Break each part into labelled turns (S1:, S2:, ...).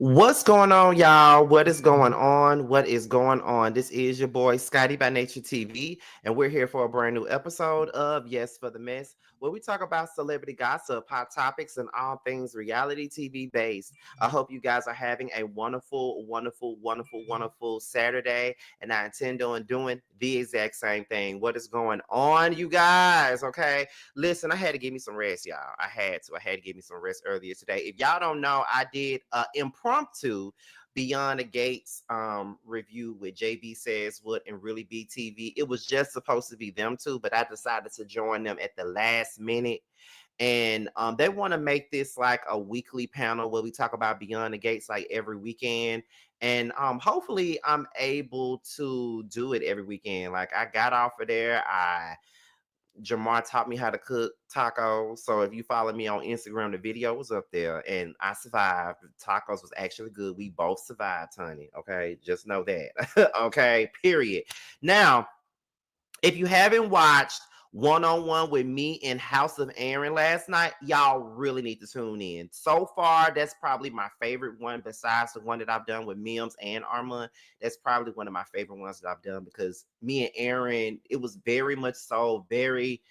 S1: What's going on, y'all? What is going on? What is going on? This is your boy Scotty by Nature TV, and we're here for a brand new episode of Yes for the Mess, where we talk about celebrity gossip, hot topics, and all things reality TV based. I hope you guys are having a wonderful Saturday, and I intend on doing the exact same thing. What is going on, you guys? Okay, listen, I had to give me some rest, y'all. I had to give me some rest earlier today. If y'all don't know, I did impromptu Beyond the Gates review with JB Says What and Really Be TV. It was just supposed to be them two, but I decided to join them at the last minute. And they want to make this like a weekly panel where we talk about Beyond the Gates like every weekend. And hopefully I'm able to do it every weekend. Like I got off of there. Jamar taught me how to cook tacos. So if you follow me on Instagram, the video was up there and I survived. Tacos was actually good. We both survived, honey. Okay. Just know that. Okay. Period. Now, if you haven't watched One-on-One with me in House of Aaron last night, y'all really need to tune in. So far, that's probably my favorite one besides the one that I've done with Mims and Armand. That's probably one of my favorite ones that I've done because me and Aaron, it was very much so very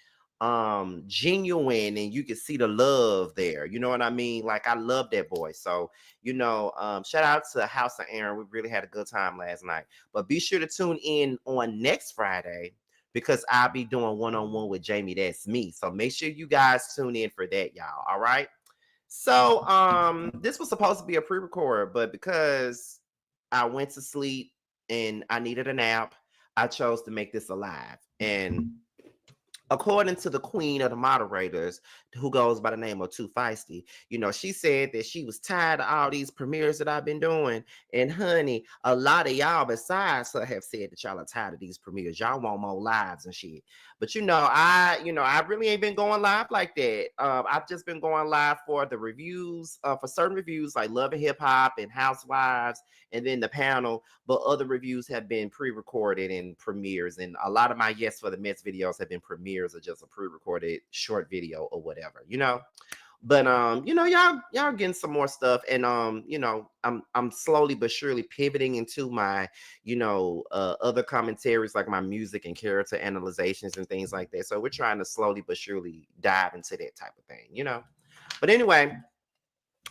S1: genuine and you can see the love there. You know what I mean? Like I love that boy. So, shout out to House of Aaron. We really had a good time last night. But be sure to tune in on next Friday because I'll be doing one-on-one with Jamie. That's me. So make sure you guys tune in for that, y'all. All right. So this was supposed to be a pre-record, but because I went to sleep and I needed a nap, I chose to make this a live. And according to the queen of the moderators, who goes by the name of Too Feisty, she said that she was tired of all these premieres that I've been doing. And honey, a lot of y'all besides her have said that y'all are tired of these premieres. Y'all want more lives and shit. But I really ain't been going live like that. I've just been going live for the reviews, for certain reviews like Love and Hip Hop and Housewives, and then the panel. But other reviews have been pre-recorded and premieres, and a lot of my Yes for the Mets videos have been premieres or just a pre-recorded short video or whatever. But y'all getting some more stuff, and I'm slowly but surely pivoting into my other commentaries like my music and character analyzations and things like that. So we're trying to slowly but surely dive into that type of thing. But anyway,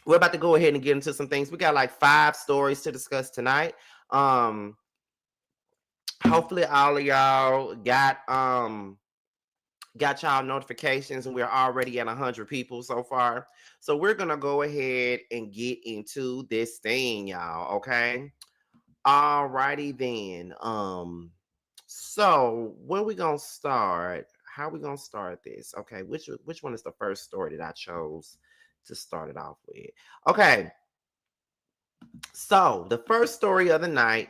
S1: we're about to go ahead and get into some things. We got like 5 stories to discuss tonight. Hopefully all of y'all got y'all notifications, and we're already at 100 people so far. So we're gonna go ahead and get into this thing, y'all. Okay. Alrighty then. So where we gonna start? How we gonna start this? Okay, which one is the first story that I chose to start it off with? Okay. So the first story of the night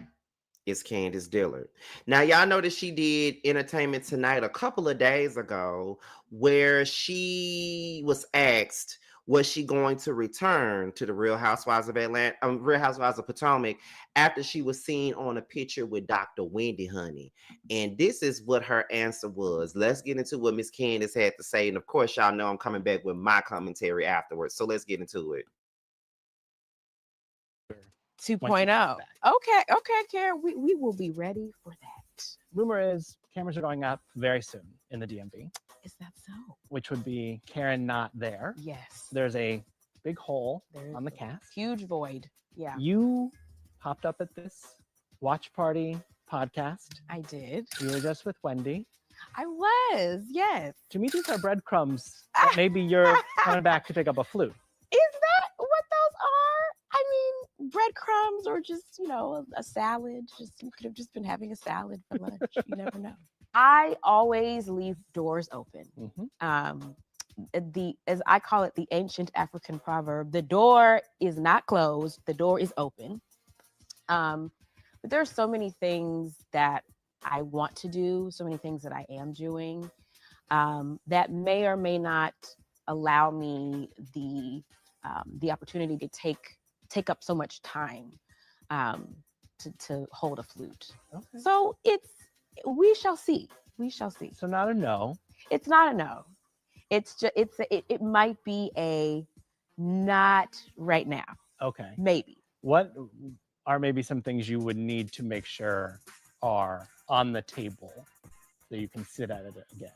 S1: is Candiace Dillard. Now, y'all know that she did Entertainment Tonight a couple of days ago, where she was asked, was she going to return to the Real Housewives of Atlanta, Real Housewives of Potomac, after she was seen on a picture with Dr. Wendy, honey? And this is what her answer was. Let's get into what Miss Candiace had to say. And of course, y'all know I'm coming back with my commentary afterwards. So let's get into it.
S2: 2.0. Okay, Karen, we will be ready for that.
S3: Rumor is cameras are going up very soon in the DMV.
S2: Is that so?
S3: Which would be Karen not there.
S2: Yes.
S3: There's a big hole on the cast.
S2: Huge void. Yeah.
S3: You popped up at this watch party podcast.
S2: I did.
S3: You were just with Wendy.
S2: I was, yes.
S3: To me, these are breadcrumbs that maybe you're coming back to pick up a flute.
S2: Is that what those are? I mean, breadcrumbs or just, a salad. You could have just been having a salad for lunch. You never know. I always leave doors open. Mm-hmm. As I call it, the ancient African proverb, the door is not closed, the door is open. But there are so many things that I want to do, so many things that I am doing, that may or may not allow me the opportunity to take up so much time to hold a flute. Okay. So we shall see. We shall see.
S3: So not a no.
S2: It's not a no. It's just it might be a not right now.
S3: Okay.
S2: Maybe.
S3: what are maybe some things you would need to make sure are on the table so you can sit at it again?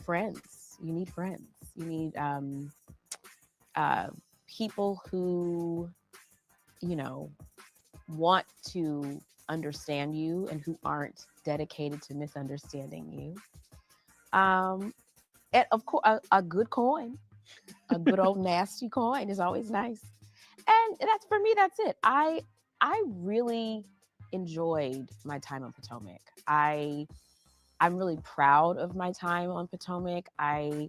S2: Friends. You need friends. You need people who, you know, want to understand you and who aren't dedicated to misunderstanding you. And of course, a good coin, a good old nasty coin is always nice. And that's for me. That's it. I really enjoyed my time on Potomac. I'm really proud of my time on Potomac. I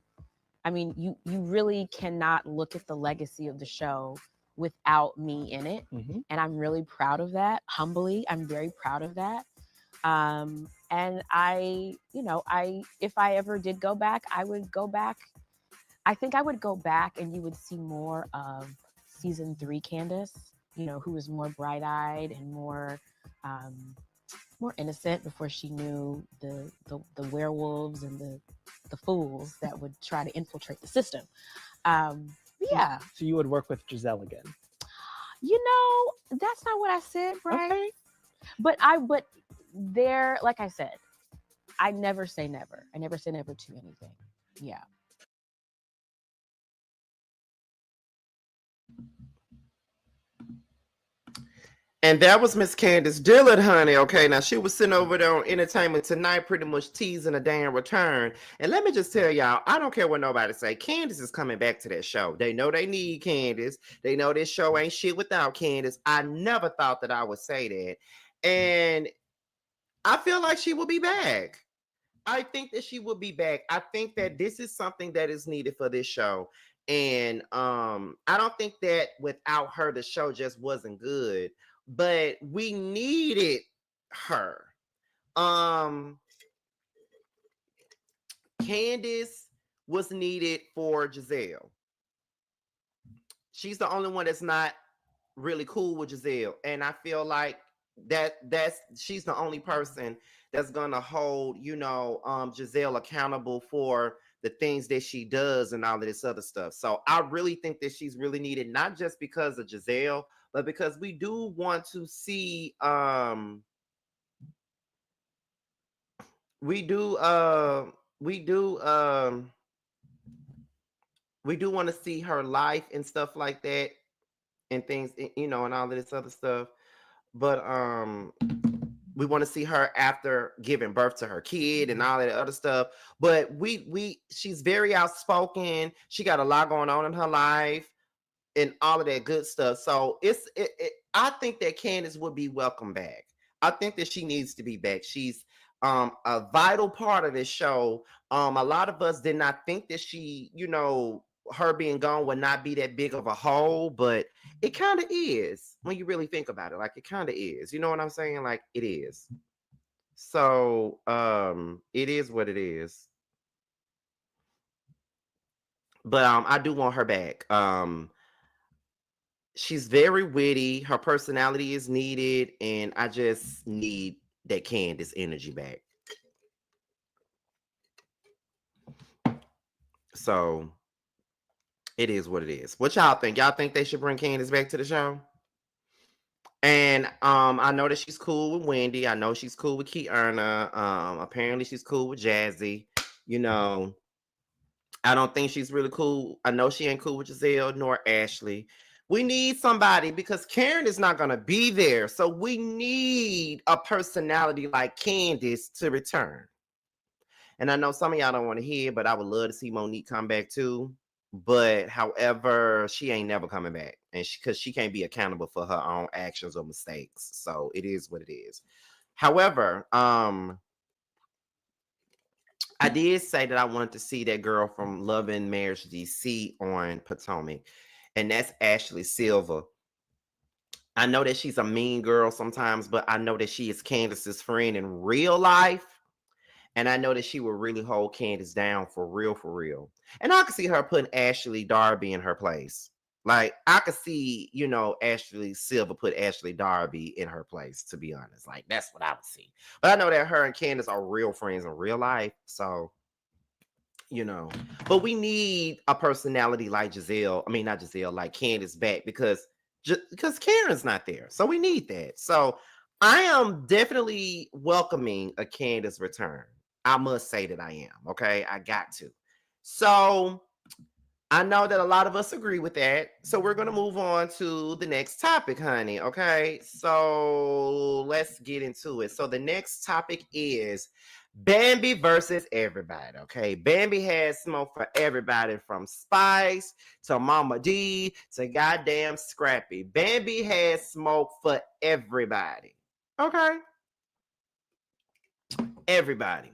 S2: mean, you really cannot look at the legacy of the show without me in it.
S3: Mm-hmm.
S2: And I'm really proud of that. Humbly, I'm very proud of that. And if I ever did go back, I would go back. I think I would go back and you would see more of season 3 Candace, who was more bright-eyed and more innocent before she knew the werewolves and the fools that would try to infiltrate the system. Yeah.
S3: So you would work with Giselle again?
S2: That's not what I said, Brian.
S3: Okay.
S2: But there, like I said, I never say never. I never say never to anything. Yeah.
S1: And that was Miss Candiace Dillard, honey. Okay, now she was sitting over there on Entertainment Tonight, pretty much teasing a damn return. And let me just tell y'all, I don't care what nobody say. Candiace is coming back to that show. They know they need Candiace. They know this show ain't shit without Candiace. I never thought that I would say that. And I feel like she will be back. I think that she will be back. I think that this is something that is needed for this show. And I don't think that without her, the show just wasn't good. But we needed her. Candiace was needed for Giselle. She's the only one that's not really cool with Giselle. And I feel like she's the only person that's gonna hold, Giselle accountable for the things that she does and all of this other stuff. So I really think that she's really needed, not just because of Giselle, but because we do want to see we do want to see her life and stuff like that and things, and all of this other stuff. But we want to see her after giving birth to her kid and all that other stuff. But she's very outspoken. She got a lot going on in her life and all of that good stuff. So I think that Candiace would be welcome back. I think that she needs to be back. She's a vital part of this show. A lot of us did not think that she, her being gone would not be that big of a hole, but it kind of is when you really think about it. Like, it kind of is. You know what I'm saying? Like, it is. So it is what it is. But I do want her back. She's very witty. Her personality is needed, and I just need that Candiace energy back. So it is what it is. What y'all think? Y'all think they should bring Candiace back to the show? And I know that she's cool with Wendy. I know she's cool with Kiana. Apparently she's cool with Jazzy. I don't think she's really cool. I know she ain't cool with Giselle nor Ashley. We need somebody because Karen is not going to be there. So we need a personality like Candiace to return. And I know some of y'all don't want to hear, but I would love to see Monique come back too. But however, she ain't never coming back. And because she can't be accountable for her own actions or mistakes. So it is what it is. However, I did say that I wanted to see that girl from Love and Marriage DC on Potomac. And that's Ashley Silver. I know that she's a mean girl sometimes, but I know that she is Candace's friend in real life. And I know that she will really hold Candiace down for real, for real. And I could see her putting Ashley Darby in her place. Like, I could see, Ashley Silver put Ashley Darby in her place, to be honest. Like, that's what I would see. But I know that her and Candiace are real friends in real life. So you know. But we need a personality like Giselle. I mean, not Giselle, like Candiace back because Karen's not there. So we need that. So I am definitely welcoming a Candiace return. I must say that I am. Okay, I got to. So I know that a lot of us agree with that. So we're going to move on to the next topic, honey. Okay. So let's get into it. So the next topic is Bambi versus everybody. Okay. Bambi has smoke for everybody from Spice to Mama Dee to goddamn Scrappy. Bambi has smoke for everybody. Okay. Everybody.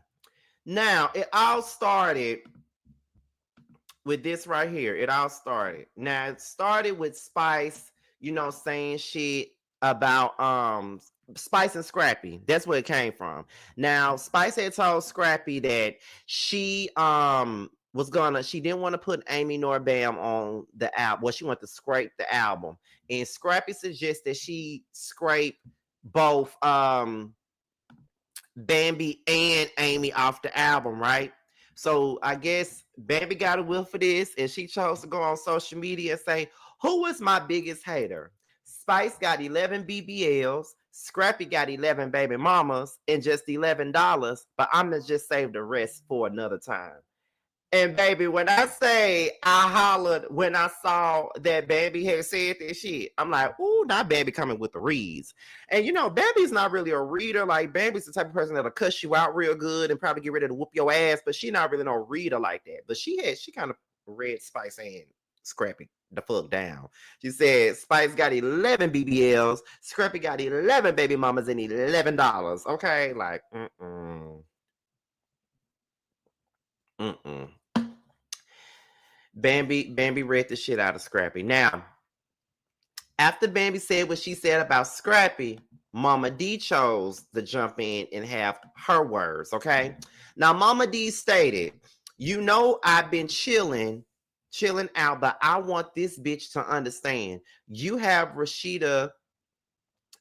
S1: Now, it all started with this right here. It all started. Now it started with Spice, saying shit about Spice and Scrappy. That's where it came from. Now Spice had told Scrappy that she she didn't want to put Amy nor Bam on the album. Well, she wanted to scrape the album. And Scrappy suggested she scrape both Bambi and Amy off the album, right? So I guess Bambi got a whiff for this, and she chose to go on social media and say, "Who was my biggest hater? Spice got 11 BBLs, Scrappy got 11 baby mamas, and just $11. But I'm gonna just save the rest for another time." And baby, when I say I hollered when I saw that Bambi had said that shit, I'm like, ooh, not Bambi coming with the reads. And Bambi's not really a reader. Like Bambi's the type of person that'll cuss you out real good and probably get ready to whoop your ass, but she not really no reader like that. But she kind of read Spice and Scrappy the fuck down. She said Spice got 11 BBLs, Scrappy got 11 baby mamas and $11. Okay, like Bambi read the shit out of Scrappy. Now, after Bambi said what she said about Scrappy, Mama Dee chose to jump in and have her words, okay? Now, Mama Dee stated, I've been chilling out, but I want this bitch to understand. You have Rashida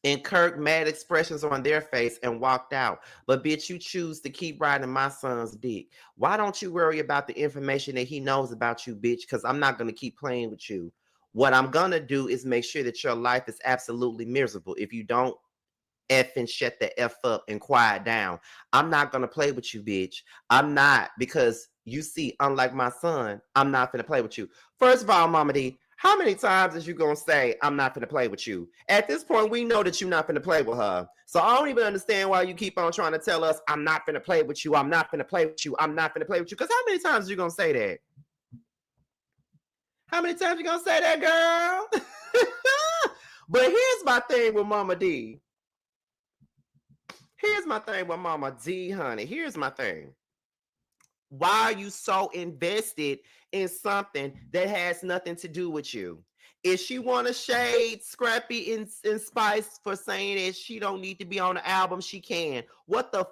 S1: and Kirk mad expressions on their face and walked out. But bitch, you choose to keep riding my son's dick. Why don't you worry about the information that he knows about you, bitch? Because I'm not going to keep playing with you. What I'm going to do is make sure that your life is absolutely miserable. If you don't F and shut the F up and quiet down, I'm not going to play with you, bitch. I'm not, because you see, unlike my son, I'm not going to play with you. First of all, Mama Dee, how many times is you going to say, I'm not going to play with you? At this point, we know that you're not going to play with her. So I don't even understand why you keep on trying to tell us, I'm not going to play with you. I'm not going to play with you. I'm not going to play with you. Because how many times are you going to say that? How many times are you going to say that, girl? But here's my thing with Mama Dee. Here's my thing with Mama Dee, honey. Here's my thing. Why are you so invested in something that has nothing to do with you? If she want to shade Scrappy and Spice for saying that she don't need to be on the album, she can. What the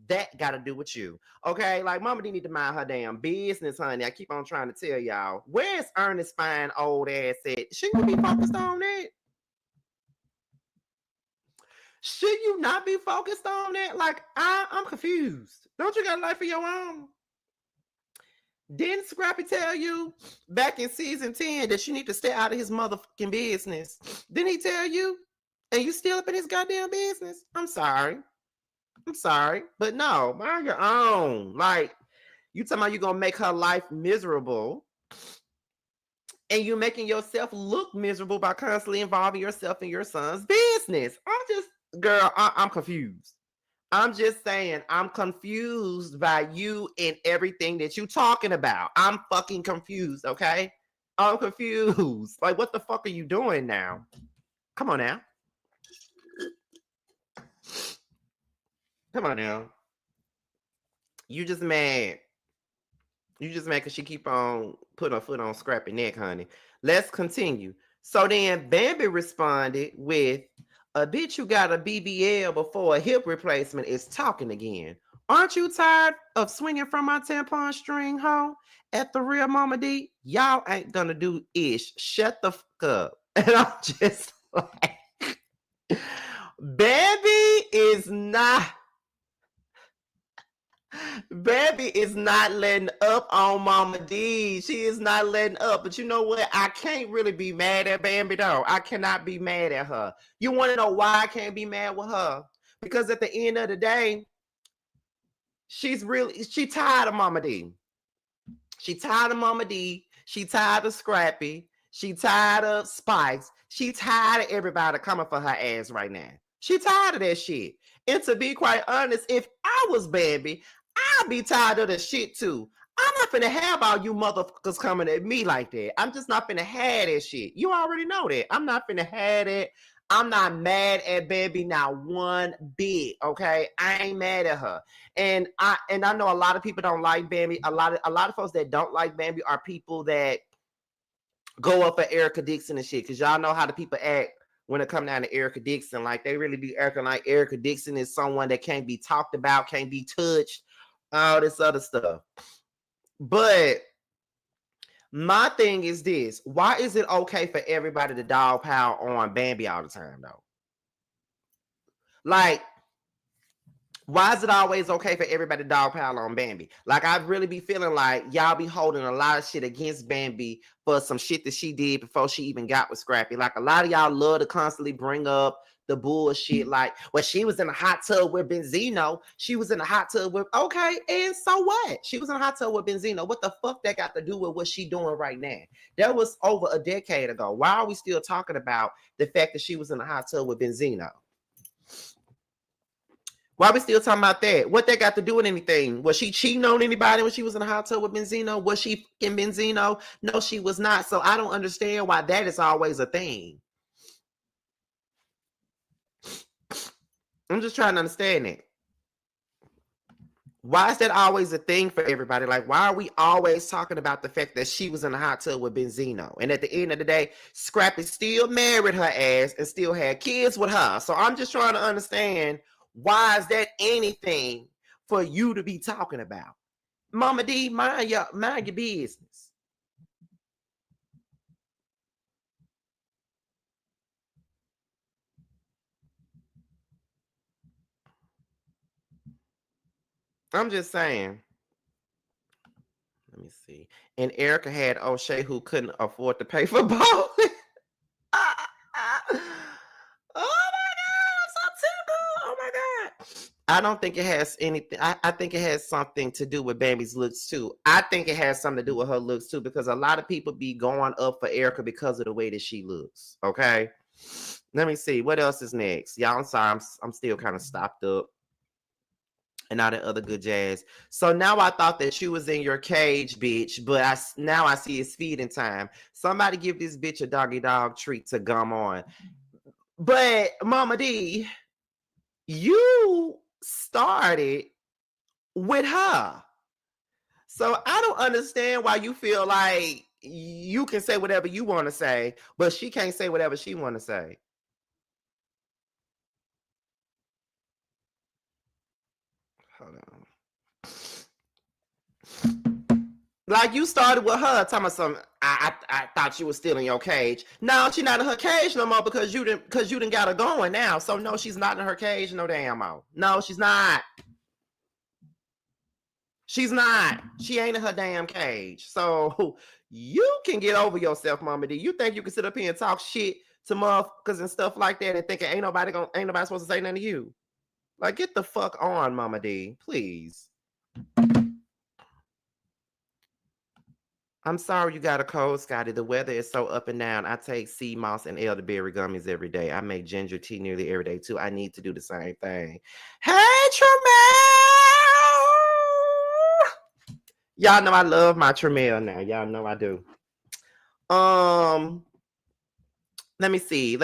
S1: that got to do with you? Okay, like Mama Dee need to mind her damn business, honey. I keep on trying to tell y'all. Where's Ernest fine old ass at? Shouldn't you be focused on that? Should you not be focused on that? Like, I'm confused. Don't you got a life of your own? Didn't Scrappy tell you back in season 10 that you need to stay out of his motherfucking business? Didn't he tell you? And you still up in his goddamn business? I'm sorry. But no, mind your own. Like, you talking about you gonna make her life miserable, and you're making yourself look miserable by constantly involving yourself in your son's business. I'm confused. I'm just saying, I'm confused by you and everything that you're talking about. I'm fucking confused, okay? I'm confused. Like, what the fuck are you doing now? Come on now. Come on now. You just mad. You just mad because she keep on putting her foot on Scrappy neck, honey. Let's continue. So then Bambi responded with, a bitch who got a BBL before a hip replacement is talking again. Aren't you tired of swinging from my tampon string, hoe? At the real Mama Dee, y'all ain't gonna do ish. Shut the fuck up. And I'm just like, Bambi is not. Bambi is not letting up on Mama Dee. She is not letting up. But you know what? I can't really be mad at Bambi, though. I cannot be mad at her. You want to know why I can't be mad with her? Because at the end of the day, she tired of Mama Dee. She tired of Mama Dee. She tired of Scrappy. She tired of Spice. She tired of everybody coming for her ass right now. She tired of that shit. And to be quite honest, if I was Bambi, I'd be tired of the shit too. I'm not finna have all you motherfuckers coming at me like that. I'm just not finna have that shit. You already know that. I'm not finna have that. I'm not mad at Bambi not one bit. Okay, I ain't mad at her. And I know a lot of people don't like Bambi. A lot of folks that don't like Bambi are people that go up for Erica Dixon and shit. Cause y'all know how the people act when it come down to Erica Dixon. Like they really be acting like Erica Dixon is someone that can't be talked about, can't be touched, all this other stuff. But my thing is this: why is it okay for everybody to dog pile on Bambi all the time, though? Like, why is it always okay for everybody to dog pile on Bambi? Like, I really be feeling like y'all be holding a lot of shit against Bambi for some shit that she did before she even got with Scrappy. Like, a lot of y'all love to constantly bring up the bullshit. Like, well, she was in a hot tub with Benzino. She was in a hot tub with, okay, and so what? She was in a hot tub with Benzino. What the fuck that got to do with what she doing right now? That was over a decade ago. Why are we still talking about the fact that she was in a hot tub with Benzino? Why are we still talking about that? What that got to do with anything? Was she cheating on anybody when she was in a hot tub with Benzino? Was she fucking Benzino? No, she was not. So I don't understand why that is always a thing. I'm just trying to understand it. Why is that always a thing for everybody? Like, why are we always talking about the fact that she was in a hot tub with Benzino? And at the end of the day, Scrappy still married her ass and still had kids with her. So I'm just trying to understand, why is that anything for you to be talking about? Mama Dee, mind your business. I'm just saying. Let me see. And Erica had O'Shea who couldn't afford to pay for bowling. Oh my God, I'm so tickled. Oh my God. I don't think it has anything. I think it has something to do with Bambi's looks too. I think it has something to do with her looks too, because a lot of people be going up for Erica because of the way that she looks. Okay. Let me see. What else is next? Y'all, I'm sorry. I'm still kind of stopped up. And all that other good jazz. So now I thought that you was in your cage, bitch, but now I see it's feeding time. Somebody give this bitch a doggy dog treat to gum on. But Mama Dee, you started with her. So I don't understand why you feel like you can say whatever you want to say, but she can't say whatever she want to say. Hold on. Like, you started with her talking about some, I thought you was still in your cage. No, she's not in her cage no more because you didn't got her going now. So no, she's not in her cage no damn more. No, she's not. She's not. She ain't in her damn cage. So you can get over yourself, Mama Dee. You think you can sit up here and talk shit to motherfuckers and stuff like that and thinking ain't nobody supposed to say nothing to you? Like, get the fuck on, Mama Dee, please. I'm sorry you got a cold, Scotty. The weather is so up and down. I take sea moss and elderberry gummies every day. I make ginger tea nearly every day too. I need to do the same thing. Hey, Tremel! Y'all know I love my Tremel now. Y'all know I do. Let me see.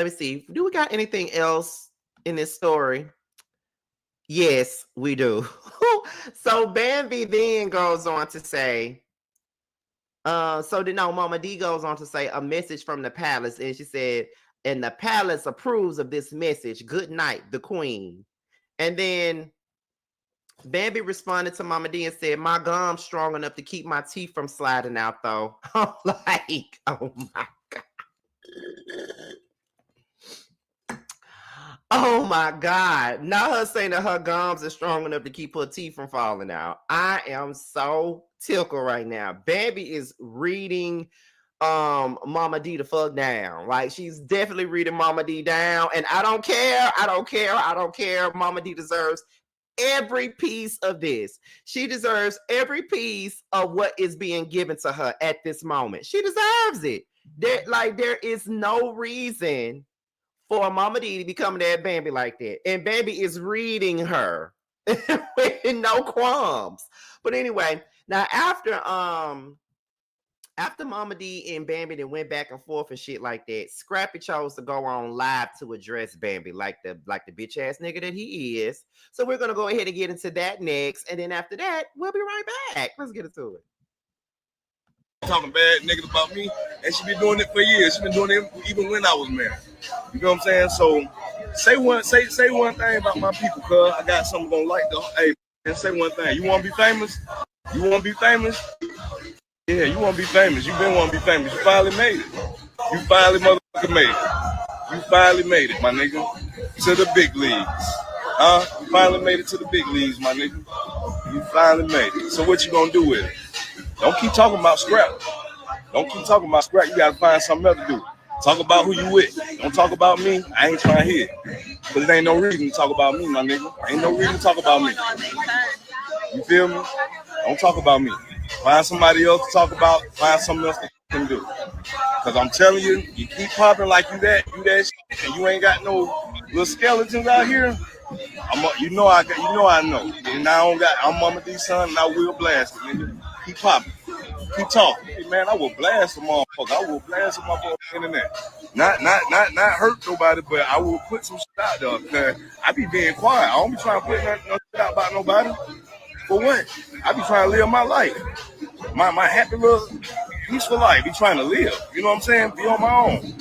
S1: Do we got anything else in this story? Yes, we do. So Bambi then goes on to say, Mama Dee goes on to say a message from the palace, and she said, and the palace approves of this message. Good night, the queen. And then Bambi responded to Mama Dee and said, my gum's strong enough to keep my teeth from sliding out, though. I'm like, oh my God. Oh my God. Not her saying that her gums are strong enough to keep her teeth from falling out. I am so tickled right now. Bambi is reading Mama Dee the fuck down. Like, she's definitely reading Mama Dee down. And I don't care. Mama Dee deserves every piece of this. She deserves every piece of what is being given to her at this moment. She deserves it. There is no reason for Mama Dee to be coming at Bambi like that. And Bambi is reading her with no qualms. But anyway, now after Mama Dee and Bambi then went back and forth and shit like that, Scrappy chose to go on live to address Bambi like the bitch ass nigga that he is. So we're gonna go ahead and get into that next, and then after that, we'll be right back. Let's get into it.
S4: Talking bad niggas about me, and she been doing it for years. She been doing it even when I was married. You know what I'm saying? So say one thing about my people, cuz I got something gonna like though. Hey, man, say one thing. You wanna be famous? You wanna be famous? Yeah, you wanna be famous. You been wanna be famous. You finally made it. You finally motherfucking made it. You finally made it, my nigga. To the big leagues. You finally made it to the big leagues, my nigga. You finally made it. So what you gonna do with it? Don't keep talking about scrap. Don't keep talking about scrap. You gotta find something else to do. Talk about who you with. Don't talk about me. I ain't trying to hear it. Because there ain't no reason to talk about me, my nigga. Ain't no reason to talk about me. You feel me? Don't talk about me. Find somebody else to talk about. Find something else that you can do. Because I'm telling you, you keep popping like you that shit, and you ain't got no little skeletons out here. I know. And I'm Mama Dee's son, and I will blast it, nigga. Keep popping. Keep talking. Hey, man, I will blast a motherfucker. I will blast a motherfucker on the internet. Not hurt nobody, but I will put some shit out there. Cause I be being quiet. I don't be trying to put no shit out about nobody. For what? I be trying to live my life. My happy little peaceful life. Be trying to live. You know what I'm saying? Be on my own.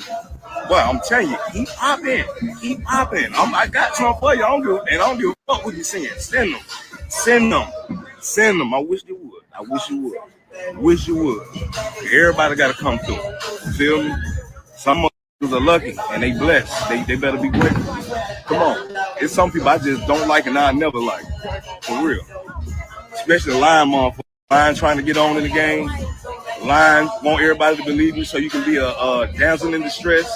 S4: Well, I'm telling you, keep popping. Keep popping. I got Trump for you. I don't give a fuck what you're saying. Send them. I wish you would. Everybody got to come through. You feel me? Some motherfuckers are lucky and they blessed. They better be grateful. Come on. There's some people I just don't like and I never like. For real. Especially lying motherfuckers. Lying trying to get on in the game. Lying, want everybody to believe you so you can be a damsel in distress.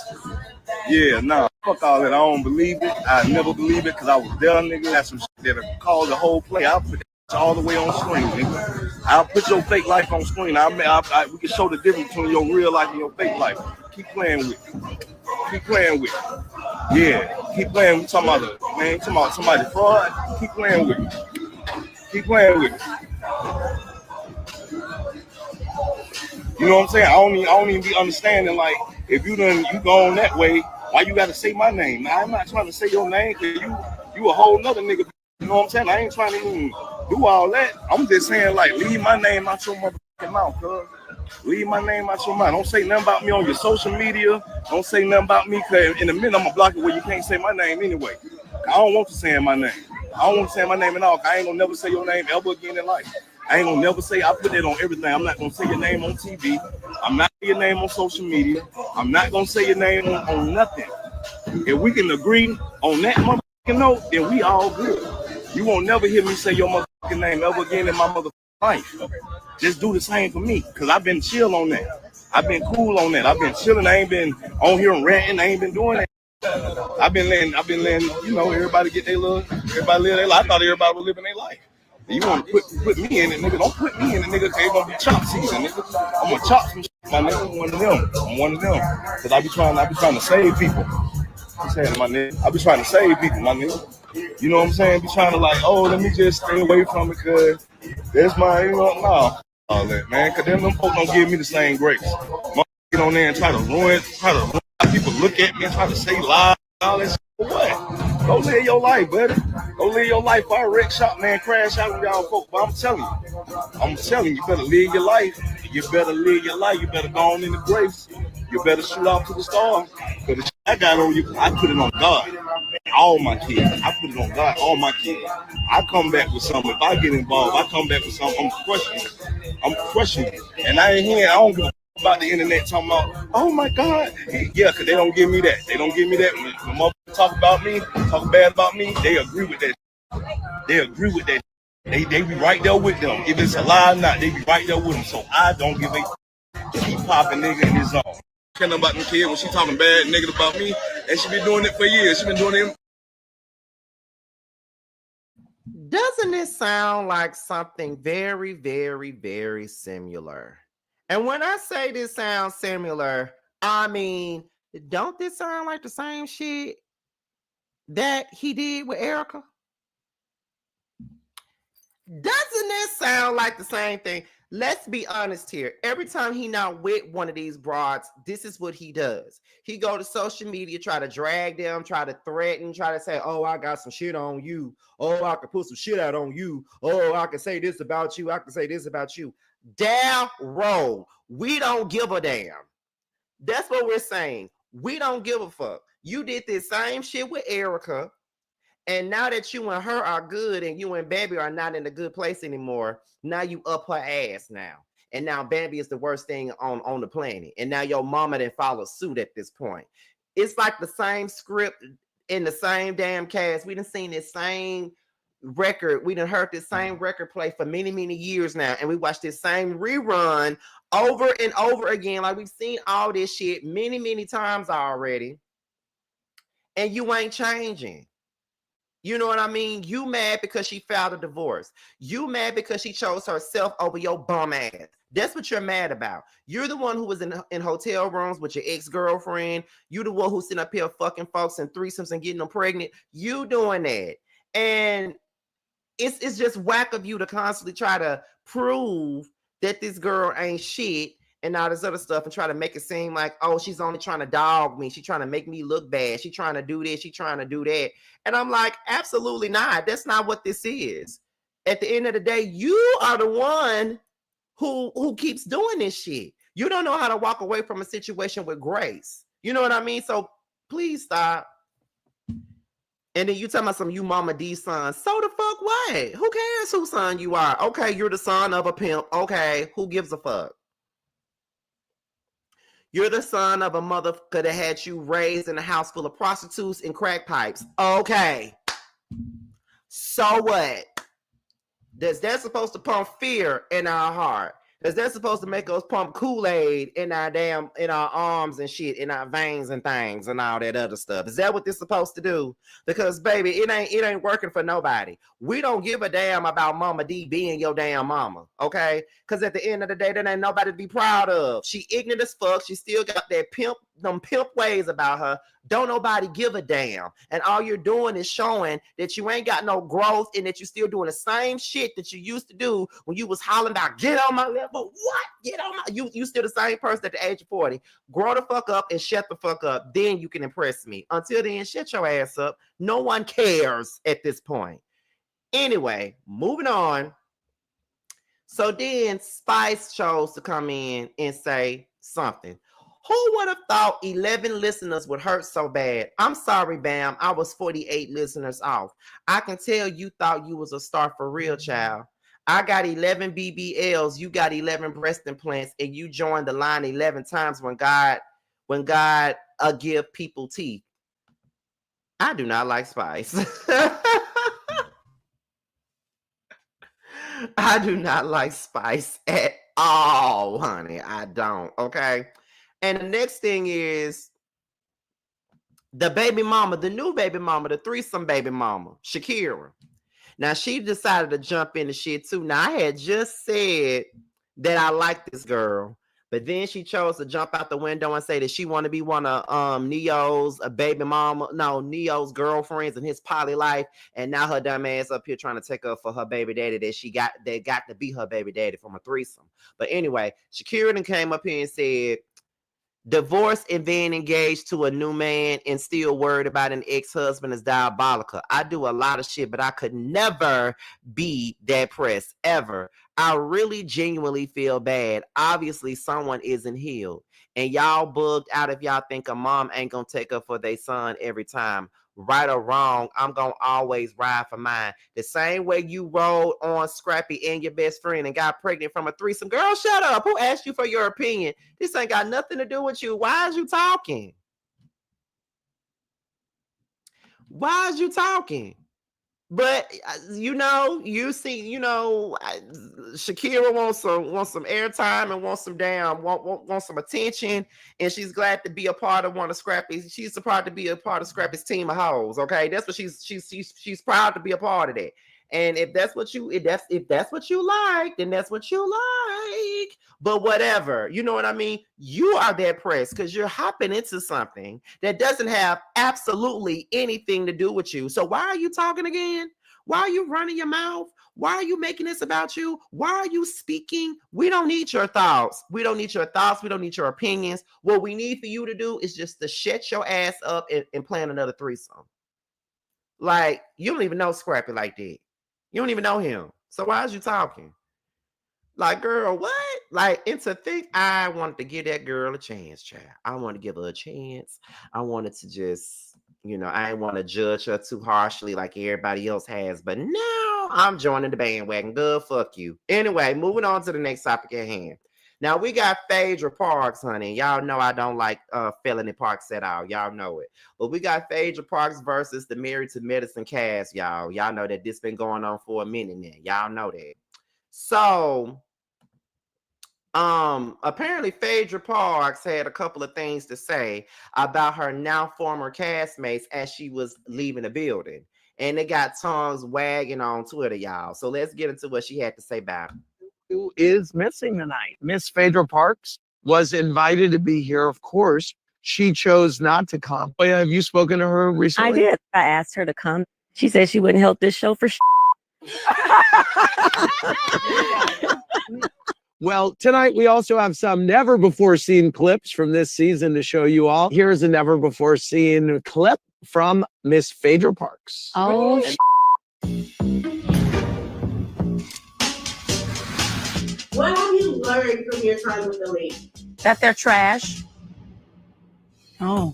S4: Yeah, nah, fuck all that. I don't believe it. I never believe it because I was there, nigga. That's some shit that caused the whole play. I'll put that all the way on screen, nigga. I'll put your fake life on screen. We can show the difference between your real life and your fake life. Keep playing with it. Yeah, keep playing with somebody. Man, talking about somebody fraud. Keep playing with it. You know what I'm saying? I don't even be understanding, like, if you go on that way, why you gotta say my name? Now, I'm not trying to say your name because you a whole nother nigga. You know what I'm saying? I ain't trying to even do all that. I'm just saying, like, leave my name out your motherfucking mouth, cuz. Leave my name out your mouth. Don't say nothing about me on your social media. Don't say nothing about me, because in a minute I'm gonna block it where you can't say my name anyway. I don't want you saying my name. I don't want to say my name at all. I ain't gonna never say your name ever again in life. I ain't gonna never say. I put that on everything. I'm not gonna say your name on TV. I'm not gonna say your name on social media. I'm not gonna say your name on nothing. If we can agree on that motherfucking note, then we all good. You won't never hear me say your motherfucking name ever again in my motherfucking life. Just do the same for me, cause I've been chill on that. I've been cool on that. I've been chilling. I ain't been on here and ranting. I ain't been doing that. I've been letting, you know, everybody get their little. Everybody live their life. I thought everybody was living their life. You want to put me in it, nigga? Don't put me in it, nigga. Cause it's gonna be chop season, nigga. I'm gonna chop some shit, my nigga. I'm one of them. Cause I be trying to save people. I'm saying, my nigga. I be trying to save people, my nigga. You know what I'm saying? Be trying to like, oh, let me just stay away from it, cause that's my, you know, no, all that, man. Cause them folks don't give me the same grace. Get on there and try to ruin how people look at me and try to say lies, all that shit. What? Go live your life, buddy. Go live your life. I wreck shop, man, crash out with y'all folks. But I'm telling you, you better live your life. You better live your life. You better go on in the grace. You better shoot off to the stars. Because the shit I got on you, I put it on God. All my kids. I put it on God. All my kids. I come back with something. If I get involved, I come back with something. I'm crushing it. And I don't give a about the internet talking about, oh my God. Yeah, because they don't give me that. They don't give me that. When the motherfucker talk about me, talk bad about me, they agree with that. They agree with that. They be right there with them. If it's a lie or not, they be right there with them. So I don't give a keep popping nigga in his zone. Care about them kids when she talking bad negative about me, and she been doing it for years. She been doing it.
S1: Doesn't it sound like something very, very, very similar? And when I say this sounds similar, I mean, don't this sound like the same shit that he did with Erica? Doesn't it sound like the same thing? Let's be honest here. Every time he not with one of these broads, this is what he does. He go to social media, try to drag them, try to threaten, try to say, oh, I got some shit on you. Oh, I can put some shit out on you. Oh, I can say this about you. I can say this about you. Down road. We don't give a damn. That's what we're saying. We don't give a fuck. You did this same shit with Erica. And now that you and her are good and you and Bambi are not in a good place anymore, now you up her ass now. And now Bambi is the worst thing on the planet. And now your mama didn't follow suit at this point. It's like the same script in the same damn cast. We done seen this same record. We done heard this same record play for many, many years now. And we watched this same rerun over and over again. Like we've seen all this shit many, many times already. And you ain't changing. You know what I mean? You mad because she filed a divorce. You mad because she chose herself over your bum ass. That's what you're mad about. You're the one who was in hotel rooms with your ex-girlfriend. You the one who's sitting up here fucking folks and threesomes and getting them pregnant. You doing that. And it's just whack of you to constantly try to prove that this girl ain't shit and all this other stuff and try to make it seem like, oh, she's only trying to dog me. She's trying to make me look bad. She's trying to do this. She's trying to do that. And I'm like, absolutely not. That's not what this is. At the end of the day, you are the one who keeps doing this shit. You don't know how to walk away from a situation with grace. You know what I mean? So please stop. And then you tell me some you Mama D's son. So the fuck what? Who cares whose son you are? Okay, you're the son of a pimp. Okay, who gives a fuck? You're the son of a motherfucker that had you raised in a house full of prostitutes and crack pipes. Okay. So what? Is that supposed to pump fear in our heart? Is that supposed to make us pump Kool-Aid in our arms and shit, in our veins and things and all that other stuff? Is that what this supposed to do? Because baby, it ain't working for nobody. We don't give a damn about Mama D being your damn mama, okay? Because at the end of the day, that ain't nobody to be proud of. She ignorant as fuck. She still got that pimp ways about her. Don't nobody give a damn. And all you're doing is showing that you ain't got no growth and that you're still doing the same shit that you used to do when you was hollering about, get on my level. What? Get on my... You still the same person at the age of 40. Grow the fuck up and shut the fuck up. Then you can impress me. Until then, shut your ass up. No one cares at this point. Anyway, moving on. So then Spice chose to come in and say something. Who would have thought 11 listeners would hurt so bad? I'm sorry, Bam. I was 48 listeners off. I can tell you thought you was a star for real, child. I got 11 BBLs. You got 11 breast implants, and you joined the line 11 times when God give people teeth. I do not like Spice. I do not like Spice at all, honey. I don't. Okay. And the next thing is the baby mama, the new baby mama, the threesome baby mama, Shakira. Now, she decided to jump into shit too. Now, I had just said that I like this girl, but then she chose to jump out the window and say that she want to be one of Neo's Neo's girlfriends in his poly life. And now her dumb ass up here trying to take up for her baby daddy that got to be her baby daddy from a threesome. But anyway, Shakira then came up here and said, divorced and then engaged to a new man and still worried about an ex-husband is diabolical. I do a lot of shit, but I could never be that pressed, ever. I really genuinely feel bad. Obviously, someone isn't healed. And y'all bugged out if y'all think a mom ain't gonna take up for their son every time. Right or wrong, I'm gonna always ride for mine. The same way you rolled on Scrappy and your best friend and got pregnant from a threesome. Girl, shut up. Who asked you for your opinion? This ain't got nothing to do with you. Why is you talking? Why is you talking? But you see, Shakira wants some airtime and wants some attention, and she's glad to be a part of one of Scrappy's. She's proud to be a part of Scrappy's team of hoes. Okay, that's what she's proud to be a part of that. And if that's what you like, then that's what you like. But whatever, you know what I mean? You are that pressed because you're hopping into something that doesn't have absolutely anything to do with you. So why are you talking again? Why are you running your mouth? Why are you making this about you? Why are you speaking? We don't need your thoughts. We don't need your thoughts. We don't need your opinions. What we need for you to do is just to shut your ass up and plan another threesome. Like, you don't even know Scrappy like that. You don't even know him. So why is you talking? Like, girl, what? Like, and to think I wanted to give that girl a chance, child. I wanted to give her a chance. I wanted to just, I didn't want to judge her too harshly like everybody else has. But now I'm joining the bandwagon. Good, fuck you. Anyway, moving on to the next topic at hand. Now, we got Phaedra Parks, honey. Y'all know I don't like Felony Parks at all. Y'all know it. But we got Phaedra Parks versus the Married to Medicine cast, y'all. Y'all know that this been going on for a minute now. Y'all know that. So, apparently Phaedra Parks had a couple of things to say about her now former castmates as she was leaving the building. And they got tongues wagging on Twitter, y'all. So let's get into what she had to say about it.
S5: Who is missing tonight? Miss Phaedra Parks was invited to be here, of course. She chose not to come. Oh, yeah, have you spoken to her recently?
S6: I did. I asked her to come. She said she wouldn't help this show for
S5: Well, tonight we also have some never before seen clips from this season to show you all. Here's a never before seen clip from Miss Phaedra Parks.
S6: Oh,
S7: What have you learned from your time with the lady?
S6: that they're trash. Oh,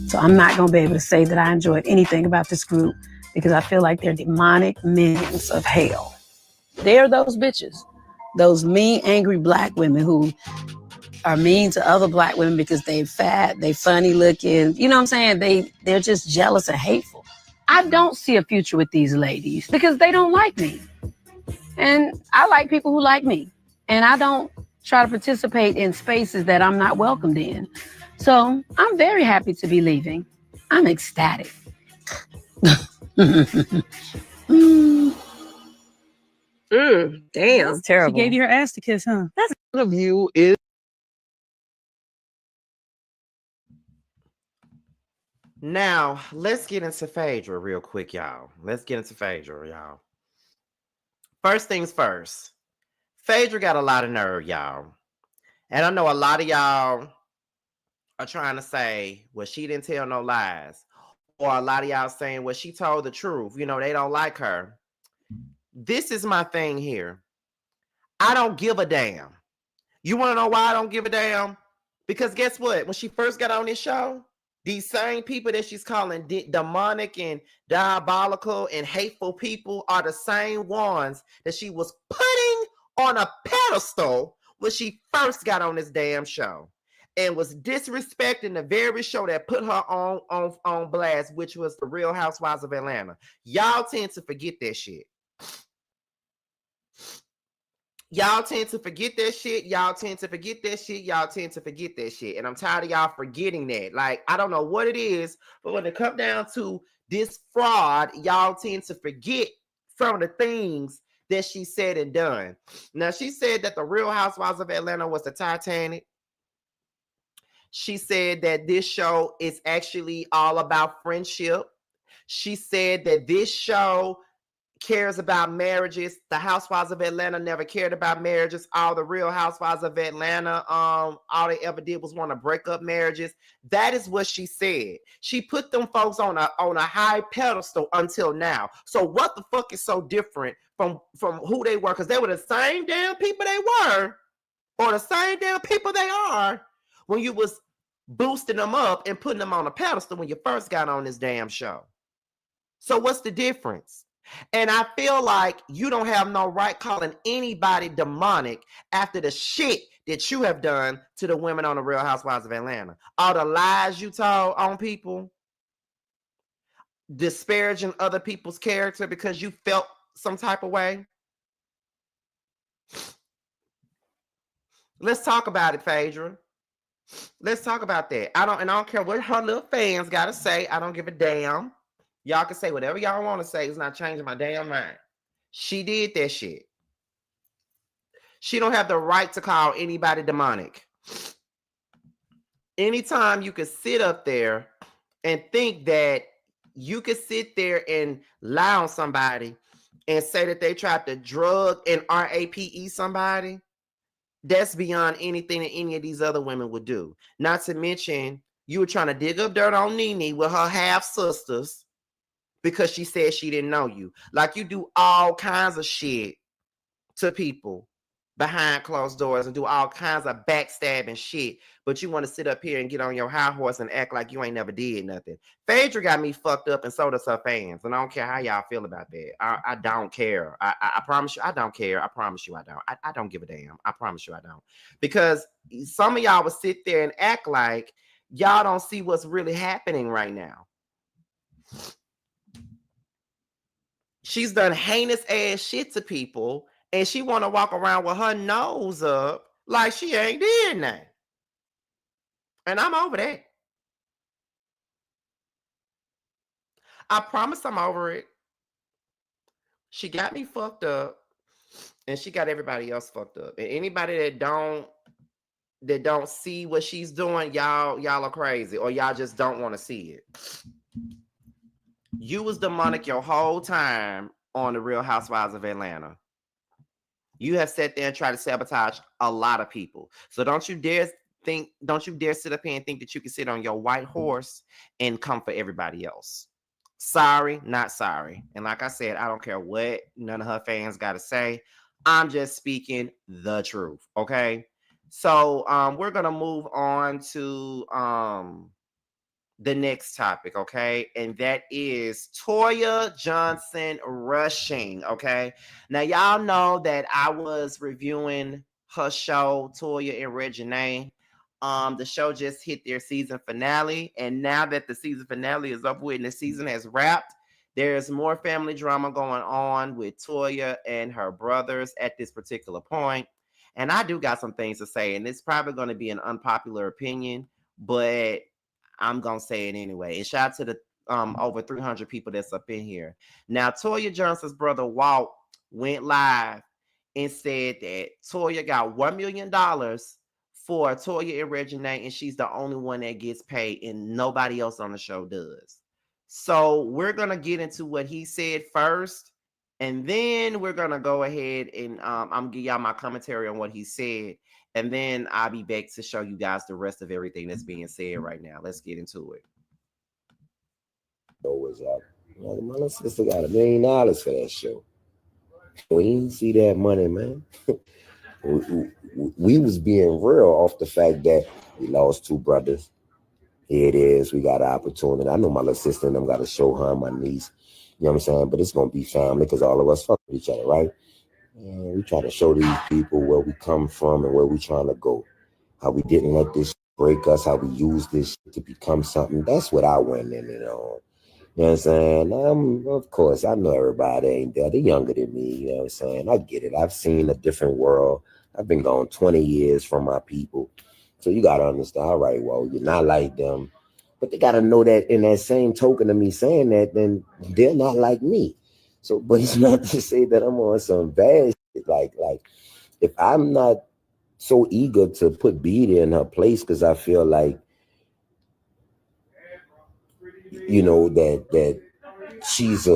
S6: so I'm not going to be able to say that I enjoyed anything about this group because I feel like they're demonic minions of hell. They're those bitches, those mean, angry black women who are mean to other black women because they fat, they funny looking. You know what I'm saying? They're just jealous and hateful. I don't see a future with these ladies because they don't like me. And I like people who like me. And I don't try to participate in spaces that I'm not welcomed in. So I'm very happy to be leaving. I'm ecstatic.
S7: Damn.
S6: That's terrible.
S8: She gave you her ass to kiss, huh?
S5: One of you is
S1: Now, let's get into Phaedra real quick, y'all. Let's get into Phaedra, y'all. First things first. Phaedra got a lot of nerve, y'all. And I know a lot of y'all are trying to say, well, she didn't tell no lies. Or a lot of y'all saying, well, she told the truth. They don't like her. This is my thing here. I don't give a damn. You want to know why I don't give a damn? Because guess what? When she first got on this show, these same people that she's calling demonic and diabolical and hateful people are the same ones that she was putting on a pedestal when she first got on this damn show and was disrespecting the very show that put her on blast, which was the Real Housewives of Atlanta. Y'all tend to forget that shit. Y'all tend to forget that shit. Y'all tend to forget that shit. Y'all tend to forget that shit. And I'm tired of y'all forgetting that. Like, I don't know what it is, but when it comes down to this fraud, y'all tend to forget some of the things that she said and done. Now, she said that the Real Housewives of Atlanta was the Titanic. She said that this show is actually all about friendship. She said that this show cares about marriages. The Housewives of Atlanta never cared about marriages. All the Real Housewives of Atlanta, all they ever did was want to break up marriages. That is what she said. She put them folks on a high pedestal until now. So what the fuck is so different from who they were? Because they were the same damn people they were, or the same damn people they are when you was boosting them up and putting them on a pedestal when you first got on this damn show. So what's the difference? And I feel like you don't have no right calling anybody demonic after the shit that you have done to the women on the Real Housewives of Atlanta. All the lies you told on people. disparaging other people's character because you felt some type of way? Let's talk about it, Phaedra. Let's talk about that. I don't care what her little fans gotta say. I don't give a damn. Y'all can say whatever y'all want to say. It's not changing my damn mind. She did that shit. She don't have the right to call anybody demonic. Anytime you could sit up there and think that you could sit there and lie on somebody and say that they tried to drug and rape somebody, that's beyond anything that any of these other women would do. Not to mention, you were trying to dig up dirt on Nene with her half sisters because she said she didn't know you. Like, you do all kinds of shit to people behind closed doors and do all kinds of backstabbing shit, but you want to sit up here and get on your high horse and act like you ain't never did nothing. Phaedra got me fucked up, and so does her fans, and I don't care how y'all feel about that. I don't care. I promise you I don't care. I promise you I don't. I don't give a damn. I promise you I don't. Because some of y'all will sit there and act like y'all don't see what's really happening right now. She's done heinous ass shit to people, and she want to walk around with her nose up like she ain't did nothing. And I'm over that. I promise I'm over it. She got me fucked up, and she got everybody else fucked up. And anybody that don't see what she's doing, y'all are crazy, or y'all just don't want to see it. You was demonic your whole time on the Real Housewives of Atlanta. You have sat there and tried to sabotage a lot of people. So don't you dare sit up here and think that you can sit on your white horse and come for everybody else. Sorry, not sorry. And like I said, I don't care what none of her fans got to say. I'm just speaking the truth, okay? So we're going to move on to the next topic, okay? And that is Toya Johnson rushing, okay? Now, y'all know that I was reviewing her show, Toya and Reginae. The show just hit their season finale, and now that the season finale is up with and the season has wrapped, there's more family drama going on with Toya and her brothers at this particular point. And I do got some things to say, and it's probably going to be an unpopular opinion, but I'm going to say it anyway. And shout out to the over 300 people that's up in here. Now, Toya Johnson's brother, Walt, went live and said that Toya got $1 million for Toya and Reginae, and she's the only one that gets paid, and nobody else on the show does. So we're going to get into what he said first, and then we're going to go ahead and I'm going to give y'all my commentary on what he said. And then I'll be back to show you guys the rest of everything that's being said right now. Let's get into it.
S8: Was up. My little sister got $1 million for that show. We didn't see that money, man. we was being real off the fact that we lost 2 brothers. Here it is. We got an opportunity. I know my little sister and them got to show her and my niece. You know what I'm saying? But it's going to be family because all of us fuck with each other, right? And we try to show these people where we come from and where we trying to go. How we didn't let this break us, how we use this to become something. That's what I went in and on. You know what I'm saying? Of course, I know everybody ain't there. They're younger than me. You know what I'm saying? I get it. I've seen a different world. I've been gone 20 years from my people. So you got to understand, all right, well, you're not like them. But they got to know that in that same token of me saying that, then they're not like me. So, but it's not to say that I'm on some bad shit. Like if I'm not so eager to put Beta in her place because I feel like, you know, that she's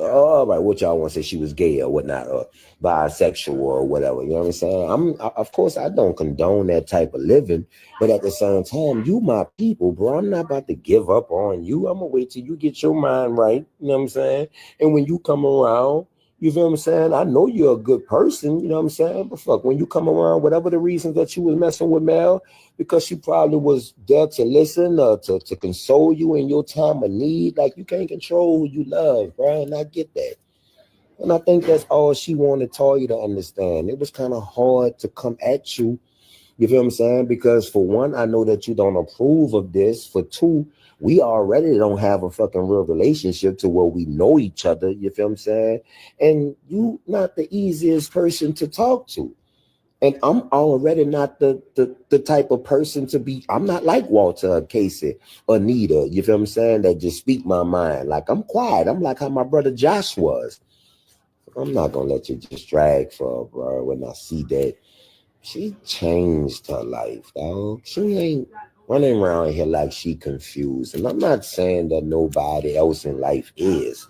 S8: all right, what y'all want to say, she was gay or whatnot, or bisexual or whatever, you know what I'm saying? Of course, I don't condone that type of living, but at the same time, you my people, bro. I'm not about to give up on you. I'm gonna wait till you get your mind right, you know what I'm saying? And when you come around, you feel what I'm saying? I know you're a good person, you know what I'm saying? But fuck, when you come around, whatever the reasons that you was messing with Mel, because she probably was there to listen or to console you in your time of need. Like, you can't control who you love, bro, and I get that. And I think that's all she wanted Toya to understand. It was kind of hard to come at you You feel what I'm saying? Because for one, I know that you don't approve of this. For two, we already don't have a fucking real relationship to where we know each other. You feel what I'm saying? And you not the easiest person to talk to. And I'm already not the type of person to be. I'm not like Walter or Casey or Nita. You feel what I'm saying? That just speak my mind. Like, I'm quiet. I'm like how my brother Josh was. I'm not going to let you just drag for her, bro, when I see that she changed her life, dog. She ain't running around here like she confused. And I'm not saying that nobody else in life is.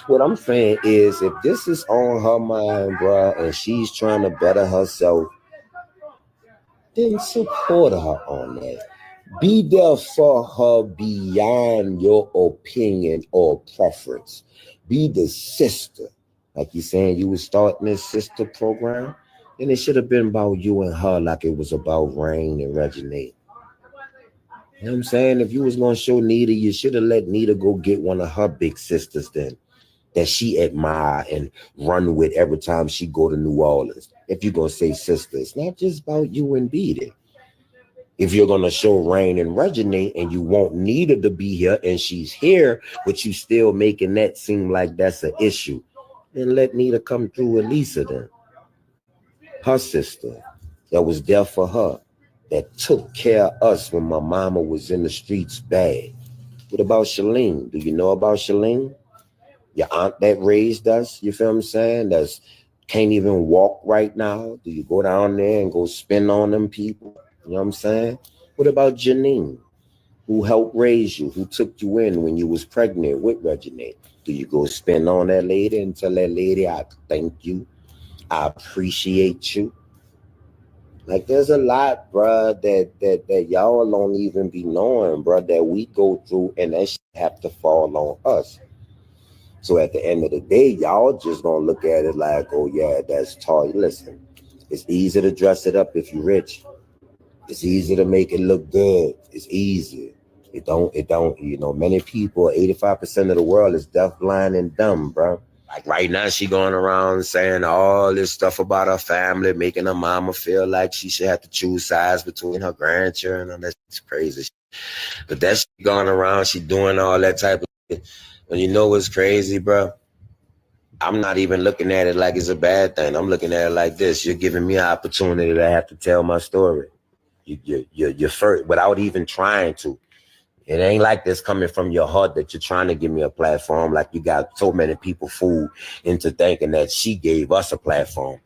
S8: What I'm saying is, if this is on her mind, bro, and she's trying to better herself, then support her on that. Be there for her beyond your opinion or preference. Be the sister. Like you saying you was starting this sister program, then it should have been about you and her like it was about Rain and Reginae. You know what I'm saying? If you was going to show Nita, you should have let Nita go get one of her big sisters then, that she admire and run with every time she go to New Orleans. If you're going to say sister, it's not just about you and Beatty. If you're going to show Rain and Reginae and you want Nita to be here and she's here, but you still making that seem like that's an issue, then let Nita come through with Lisa then. Her sister that was there for her, that took care of us when my mama was in the streets bad. What about Shalene? Do you know about Shalene? Your aunt that raised us, you feel what I'm saying? That's can't even walk right now. Do you go down there and go spin on them people? You know what I'm saying? What about Janine, who helped raise you, who took you in when you was pregnant with Reginae? Do you go spin on that lady and tell that lady, I thank you, I appreciate you? Like, there's a lot, bruh, that y'all don't even be knowing, bruh, that we go through, and that shit have to fall on us. So at the end of the day, y'all just gonna look at it like, oh yeah, that's tall. Listen, it's easy to dress it up if you're rich. It's easy to make it look good. It's easy. It don't, you know, many people, 85% of the world is deaf, blind, and dumb, bro. Like right now, she going around saying all this stuff about her family, making her mama feel like she should have to choose sides between her grandchildren. And that's crazy. But that's going around, she doing all that type of shit. And you know what's crazy, bro? I'm not even looking at it like it's a bad thing. I'm looking at it like this. You're giving me an opportunity to have to tell my story. You're first, without even trying to. It ain't like this coming from your heart that you're trying to give me a platform, like you got so many people fooled into thinking that she gave us a platform.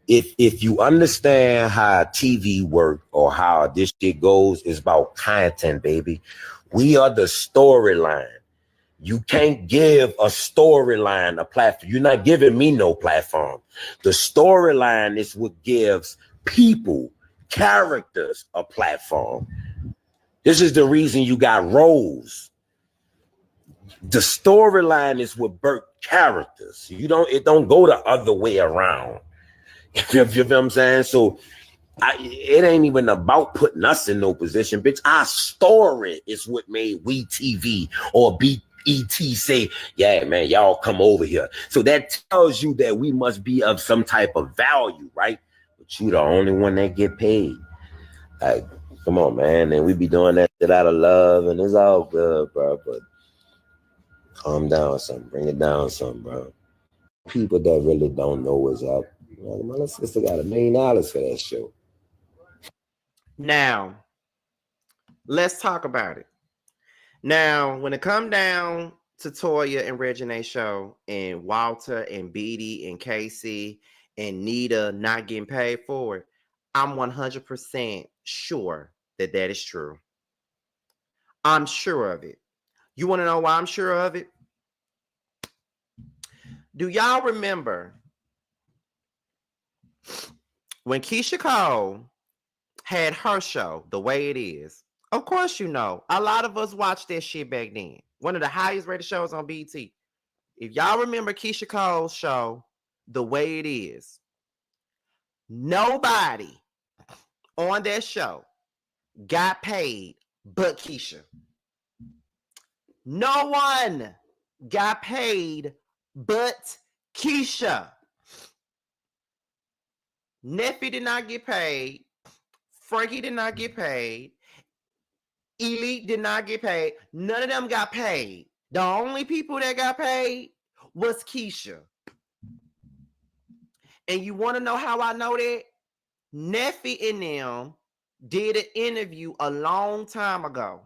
S8: If you understand how TV work or how this shit goes, it's about content, baby. We are the storyline. You can't give a storyline a platform. You're not giving me no platform. The storyline is what gives people, characters, a platform. This is the reason you got roles. The storyline is what birth characters. It don't go the other way around. You feel what I'm saying? So it ain't even about putting us in no position, bitch. Our story is what made We TV or BET say, yeah, man, y'all come over here. So that tells you that we must be of some type of value, right? But you the only one that get paid. Like, come on, man. And we be doing that shit out of love, and it's all good, bro. But calm down some. Bring it down some, bro. People that really don't know what's up. My little sister got $1 million for that show.
S1: Now, let's talk about it. Now, when it come down to Toya and Reginae show and Walter and Beatty and Casey and Nita not getting paid for it, I'm 100% sure that is true. I'm sure of it. You want to know why I'm sure of it? Do y'all remember when Keisha Cole had her show, The Way It Is? Of course you know. A lot of us watched that shit back then. One of the highest rated shows on BET. If y'all remember Keisha Cole's show, The Way It Is, nobody on that show got paid but Keisha. No one got paid but Keisha. Neffy did not get paid. Frankie did not get paid. Elite did not get paid. None of them got paid. The only people that got paid was Keisha. And you want to know how I know that? Neffy and them did an interview a long time ago.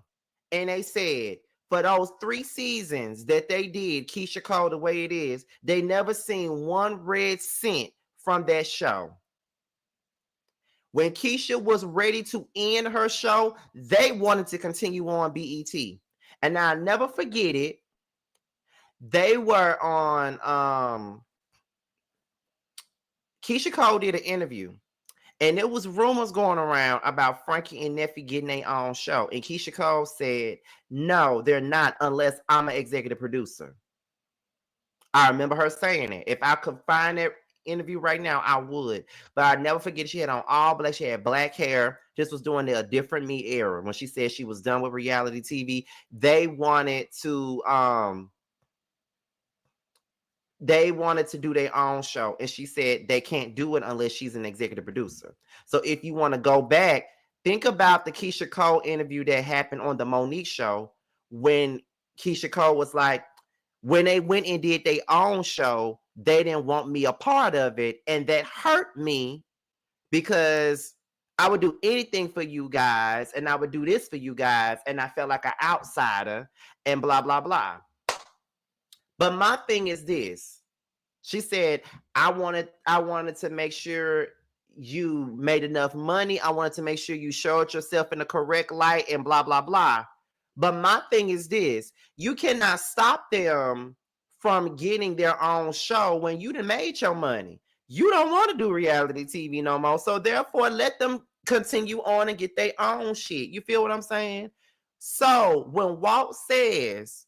S1: And they said, for those 3 seasons that they did, Keisha Cole the way it is, they never seen 1 red cent from that show. When Keisha was ready to end her show, they wanted to continue on BET. And I'll never forget it. They were on Keisha Cole did an interview. And there was rumors going around about Frankie and Neffy getting their own show. And Keisha Cole said, no, they're not unless I'm an executive producer. I remember her saying it. If I could find that interview right now, I would. But I never forget she had on all black. She had black hair. Just was doing a different me era. When she said she was done with reality TV, they wanted to do their own show. And she said they can't do it unless she's an executive producer. So if you want to go back, think about the Keisha Cole interview that happened on the Monique show when Keisha Cole was like, when they went and did their own show, they didn't want me a part of it. And that hurt me because I would do anything for you guys and I would do this for you guys. And I felt like an outsider and blah, blah, blah. But my thing is this. She said, I wanted to make sure you made enough money. I wanted to make sure you showed yourself in the correct light and blah, blah, blah. But my thing is this. You cannot stop them from getting their own show when you done made your money. You don't want to do reality TV no more. So therefore, let them continue on and get their own shit. You feel what I'm saying? So when Walt says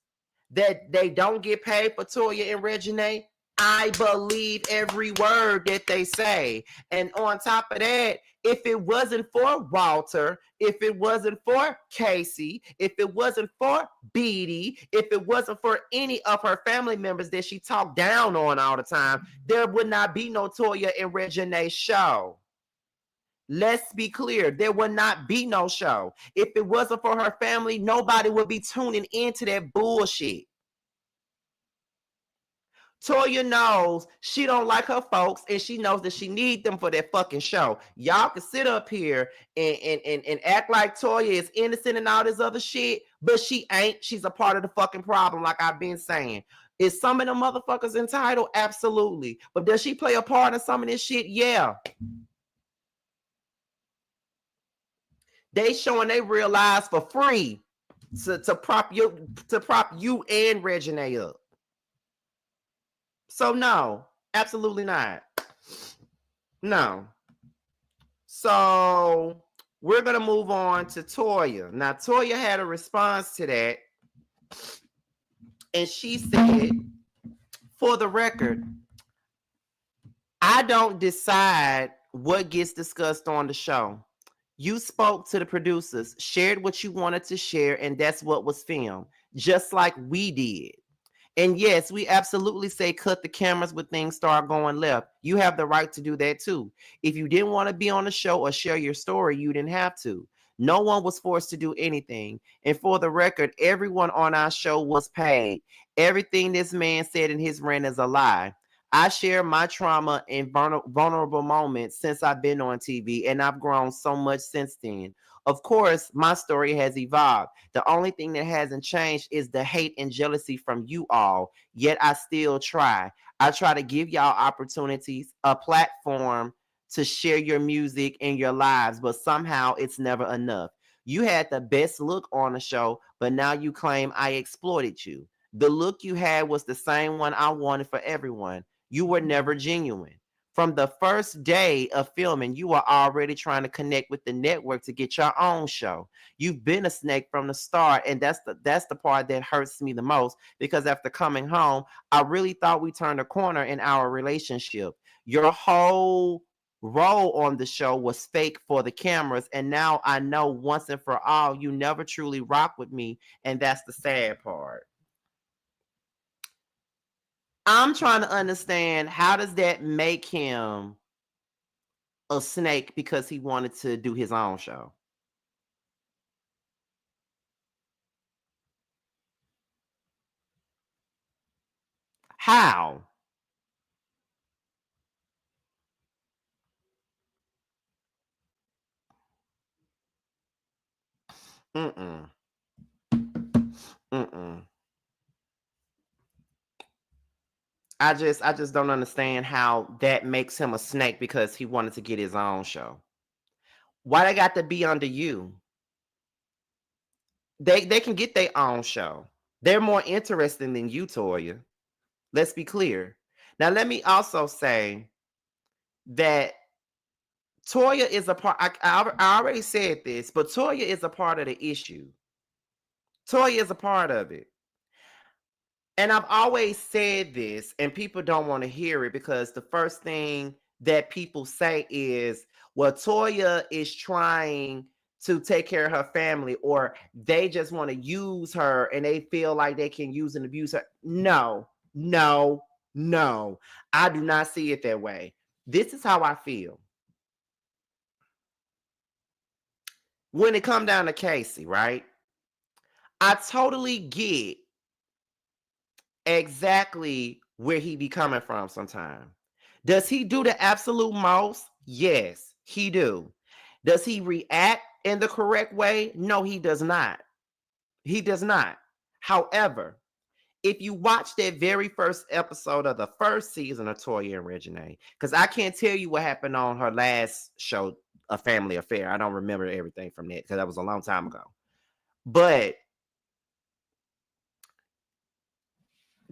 S1: that they don't get paid for Toya and Reginae, I believe every word that they say. And on top of that, if it wasn't for Walter, if it wasn't for Casey, if it wasn't for Beatty, if it wasn't for any of her family members that she talked down on all the time, there would not be no Toya and Reginae show. Let's be clear, there would not be no show. If it wasn't for her family, nobody would be tuning into that bullshit. Toya knows she don't like her folks and she knows that she needs them for that fucking show. Y'all can sit up here and act like Toya is innocent and all this other shit, but she ain't. She's a part of the fucking problem, like I've been saying. Is some of them motherfuckers entitled? Absolutely. But does she play a part in some of this shit? Yeah. They showing they real lives for free to prop you and Reginae up. So no, absolutely not. No. So we're going to move on to Toya. Now, Toya had a response to that. And she said, for the record, I don't decide what gets discussed on the show. You spoke to the producers, shared what you wanted to share, and that's what was filmed, just like we did. And yes, we absolutely say cut the cameras when things start going left. You have the right to do that too. If you didn't want to be on the show or share your story, you didn't have to. No one was forced to do anything. And for the record, everyone on our show was paid. Everything this man said in his rant is a lie. I share my trauma and vulnerable moments since I've been on TV, and I've grown so much since then. Of course, my story has evolved. The only thing that hasn't changed is the hate and jealousy from you all, yet I still try. I try to give y'all opportunities, a platform to share your music and your lives, but somehow it's never enough. You had the best look on the show, but now you claim I exploited you. The look you had was the same one I wanted for everyone. You were never genuine. From the first day of filming, you were already trying to connect with the network to get your own show. You've been a snake from the start, and that's the part that hurts me the most, because after coming home, I really thought we turned a corner in our relationship. Your whole role on the show was fake for the cameras, and now I know once and for all you never truly rock with me, and that's the sad part. I'm trying to understand, how does that make him a snake because he wanted to do his own show? How? Mm-mm. Mm-mm. I just don't understand how that makes him a snake because he wanted to get his own show. Why they got to be under you? They can get their own show. They're more interesting than you, Toya. Let's be clear. Now, let me also say that Toya is a part. I already said this, but Toya is a part of the issue. Toya is a part of it. And I've always said this, and people don't want to hear it because the first thing that people say is, well, Toya is trying to take care of her family, or they just want to use her and they feel like they can use and abuse her. No, no, no. I do not see it that way. This is how I feel. When it comes down to Casey, right? I totally get exactly where he be coming from sometimes. Does he do the absolute most? Yes, he do. Does he react in the correct way? No, he does not. He does not. However, if you watch that very first episode of the first season of Toya and Reginae, because I can't tell you what happened on her last show, A Family Affair. I don't remember everything from that because that was a long time ago. But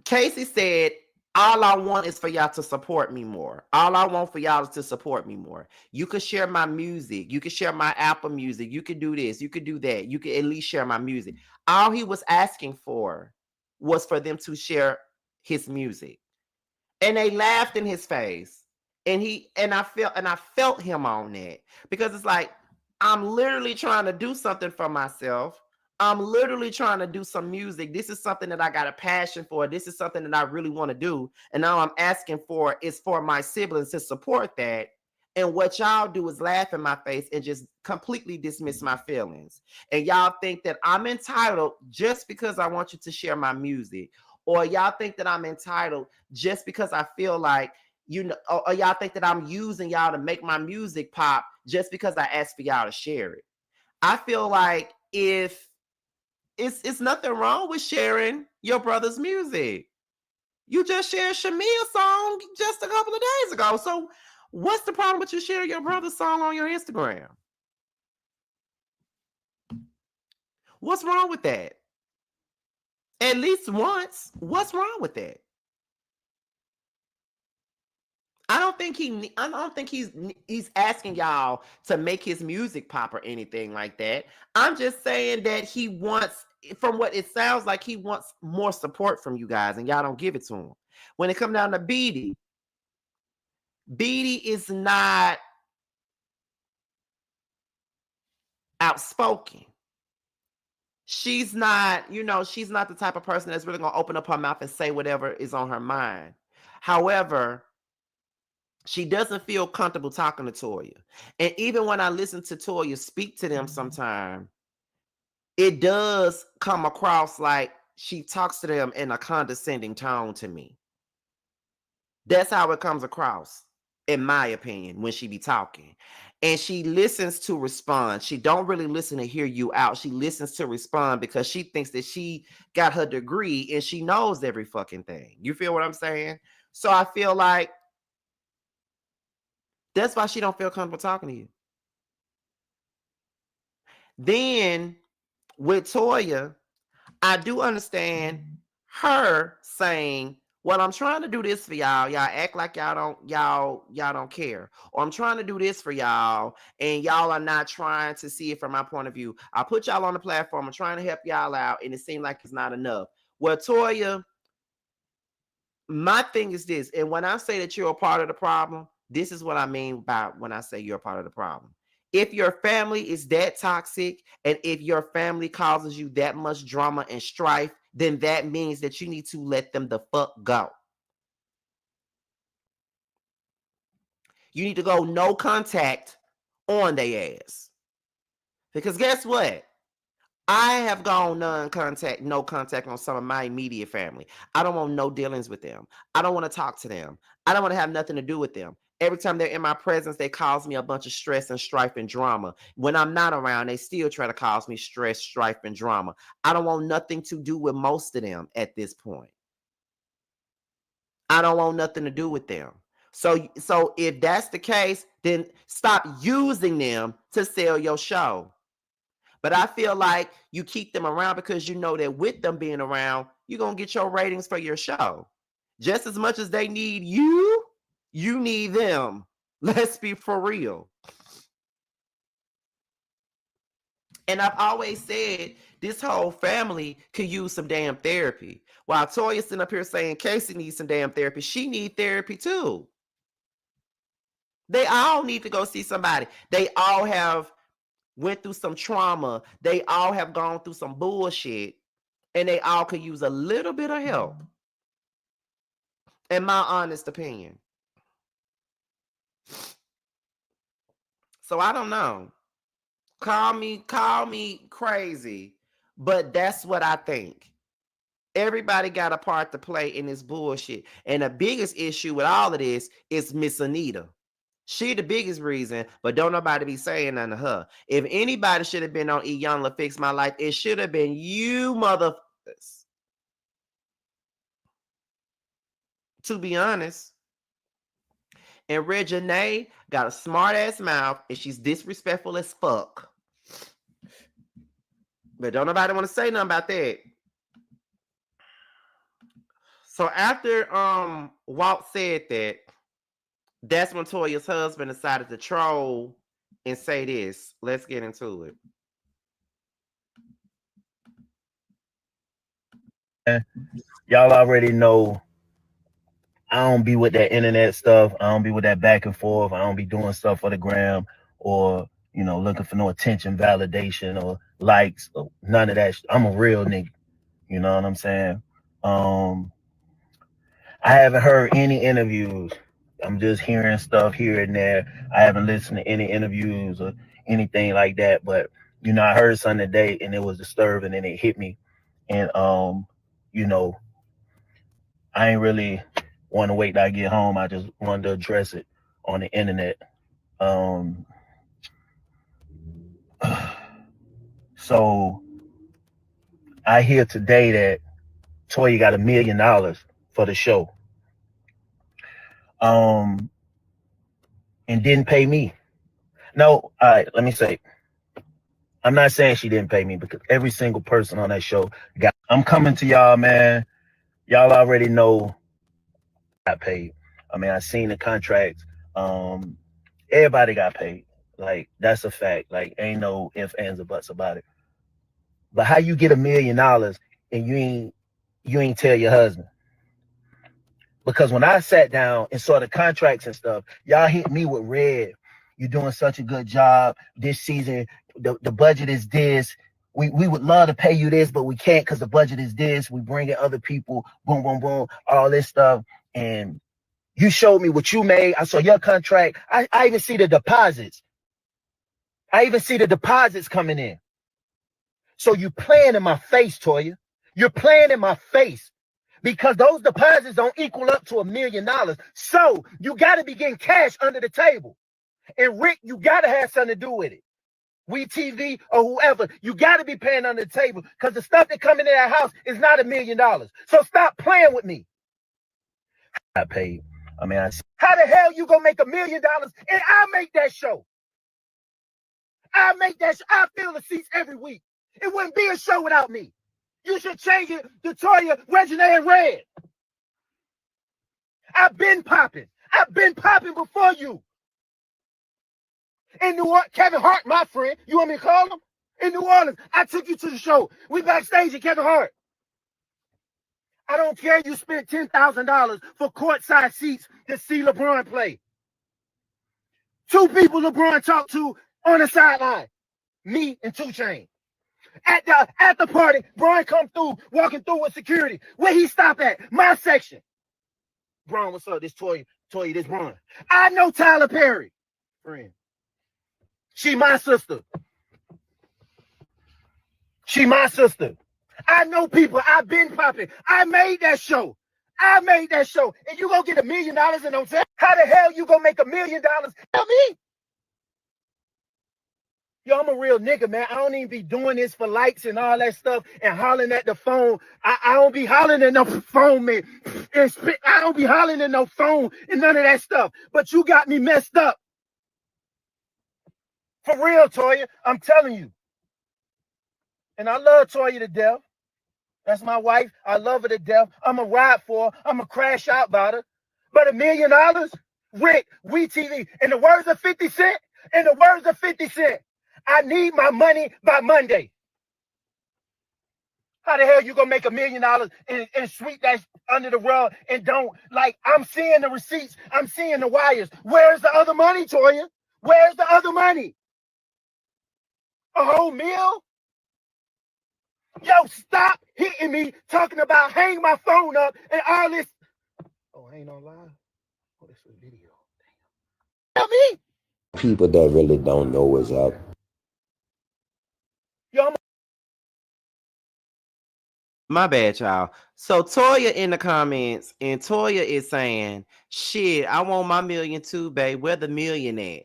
S1: Casey said, all I want is for y'all to support me more. All I want for y'all is to support me more. You could share my music. You could share my Apple Music. You could do this. You could do that. You could at least share my music. All he was asking for was for them to share his music. And they laughed in his face. And I felt him on that. Because it's like, I'm literally trying to do something for myself. I'm literally trying to do some music. This is something that I got a passion for. This is something that I really want to do. And all I'm asking for is for my siblings to support that. And what y'all do is laugh in my face and just completely dismiss my feelings. And y'all think that I'm entitled just because I want you to share my music. Or y'all think that I'm entitled just because I feel like, you know, or y'all think that I'm using y'all to make my music pop just because I asked for y'all to share it. I feel like if it's nothing wrong with sharing your brother's music. You just shared Shamia's song just a couple of days ago. So what's the problem with you sharing your brother's song on your Instagram? What's wrong with that? At least once. What's wrong with that? I don't think he's asking y'all to make his music pop or anything like that. I'm just saying that he wants, from what it sounds like, he wants more support from you guys, and y'all don't give it to him. When it comes down to Beatty is not outspoken. She's not, she's not the type of person that's really gonna open up her mouth and say whatever is on her mind. However, she doesn't feel comfortable talking to Toya. And even when I listen to Toya speak to them sometime, it does come across like she talks to them in a condescending tone to me. That's how it comes across, in my opinion, when she be talking. And she listens to respond. She don't really listen to hear you out. She listens to respond because she thinks that she got her degree and she knows every fucking thing. You feel what I'm saying? So I feel like that's why she don't feel comfortable talking to you. Then with Toya, I do understand her saying, well, I'm trying to do this for y'all. Y'all act like y'all don't care. Or I'm trying to do this for y'all, and y'all are not trying to see it from my point of view. I put y'all on the platform. I'm trying to help y'all out, and it seemed like it's not enough. Well, Toya, my thing is this, and when I say that you're a part of the problem, this is what I mean by when I say you're a part of the problem. If your family is that toxic, and if your family causes you that much drama and strife, then that means that you need to let them the fuck go. You need to go no contact on their ass. Because guess what? I have gone no contact on some of my immediate family. I don't want no dealings with them. I don't want to talk to them. I don't want to have nothing to do with them. Every time they're in my presence, they cause me a bunch of stress and strife and drama. When I'm not around, they still try to cause me stress, strife, and drama. I don't want nothing to do with most of them at this point. I don't want nothing to do with them. So if that's the case, then stop using them to sell your show. But I feel like you keep them around because you know that with them being around, you're going to get your ratings for your show. Just as much as they need you, you need them. Let's be for real. And I've always said this whole family could use some damn therapy. While Toya's sitting up here saying Casey needs some damn therapy, she needs therapy too. They all need to go see somebody. They all have went through some trauma. They all have gone through some bullshit. And they all could use a little bit of help. In my honest opinion. So I don't know. Call me crazy, but that's what I think. Everybody got a part to play in this bullshit. And the biggest issue with all of this is Miss Anita. She the biggest reason, but don't nobody be saying nothing to her. If anybody should have been on Iyanla Fix My Life, it should have been you motherfuckers. To be honest. And Reginae got a smart ass mouth and she's disrespectful as fuck. But don't nobody want to say nothing about that. So after Walt said that, that's when Toya's husband decided to troll and say this. Let's get into
S9: it. Y'all already know I don't be with that internet stuff. I don't be with that back and forth. I don't be doing stuff for the gram or, you know, looking for no attention, validation, or likes, or none of that. I'm a real nigga. You know what I'm saying? I haven't heard any interviews. I'm just hearing stuff here and there. I haven't listened to any interviews or anything like that. But, you know, I heard something today and it was disturbing and it hit me. And, you know, I ain't really want to wait till I get home. I just wanted to address it on the internet. So I hear today that Toya got $1 million for the show. And didn't pay me. No, all right, let me say, I'm not saying she didn't pay me because every single person on that show got. I'm coming to y'all, man. Y'all already know I got paid. I mean, I seen the contracts. Everybody got paid. Like, that's a fact. Like, ain't no ifs, ands, or buts about it. But how you get $1 million and you ain't tell your husband? Because when I sat down and saw the contracts and stuff, y'all hit me with red. You're doing such a good job this season. The budget is this. We would love to pay you this, but we can't because the budget is this. We bring in other people, boom, boom, boom, all this stuff. And you showed me what you made. I saw your contract. I even see the deposits. I even see the deposits coming in. So you playing in my face, Toya. You're playing in my face. Because those deposits don't equal up to $1 million. So you got to be getting cash under the table. And Rick, you got to have something to do with it. We TV or whoever, you got to be paying under the table because the stuff that come into that house is not $1 million. So stop playing with me. I paid. I mean, how the hell you gonna make $1 million and I make that show? I make that show. I fill the seats every week. It wouldn't be a show without me. You should change it to Toya, Reginae, and Red. I've been popping. I've been popping before you. In New Orleans, Kevin Hart, my friend. You want me to call him? In New Orleans, I took you to the show. We backstage at Kevin Hart. I don't care you spent $10,000 for courtside seats to see LeBron play. 2 people LeBron talked to on the sideline. Me and 2 Chainz. At the party, Brian come through, walking through with security. Where he stop at? My section. Brian, what's up? This Toya Toya, this run. I know Tyler Perry, friend. She my sister. She my sister. I know people. I've been popping. I made that show. And you gonna get $1 million and don't tell? How the hell you gonna make $1 million? Tell me. Yo, I'm a real nigga, man. I don't even be doing this for likes and all that stuff and hollering at the phone. I don't be hollering at no phone, man. I don't be hollering at no phone and none of that stuff. But you got me messed up. For real, Toya. I'm telling you. And I love Toya to death. That's my wife. I love her to death. I'm a ride for her. I'm a crash out about her. But $1 million? Rick, we TV. In the words of 50 Cent, I need my money by Monday. How the hell you gonna make $1 million and sweep that under the rug and don't, like, I'm seeing the receipts, I'm seeing the wires. Where's the other money, Toya? Where's the other money? A whole meal? Yo, stop hitting me talking about hang my phone up and all this. Oh, I ain't on live? Oh, this is a video. Damn. Tell me.
S8: People that really don't know what's up.
S9: Yo,
S1: My bad, y'all. So Toya in the comments, and Toya is saying, shit, I want my million too, babe. Where the million at?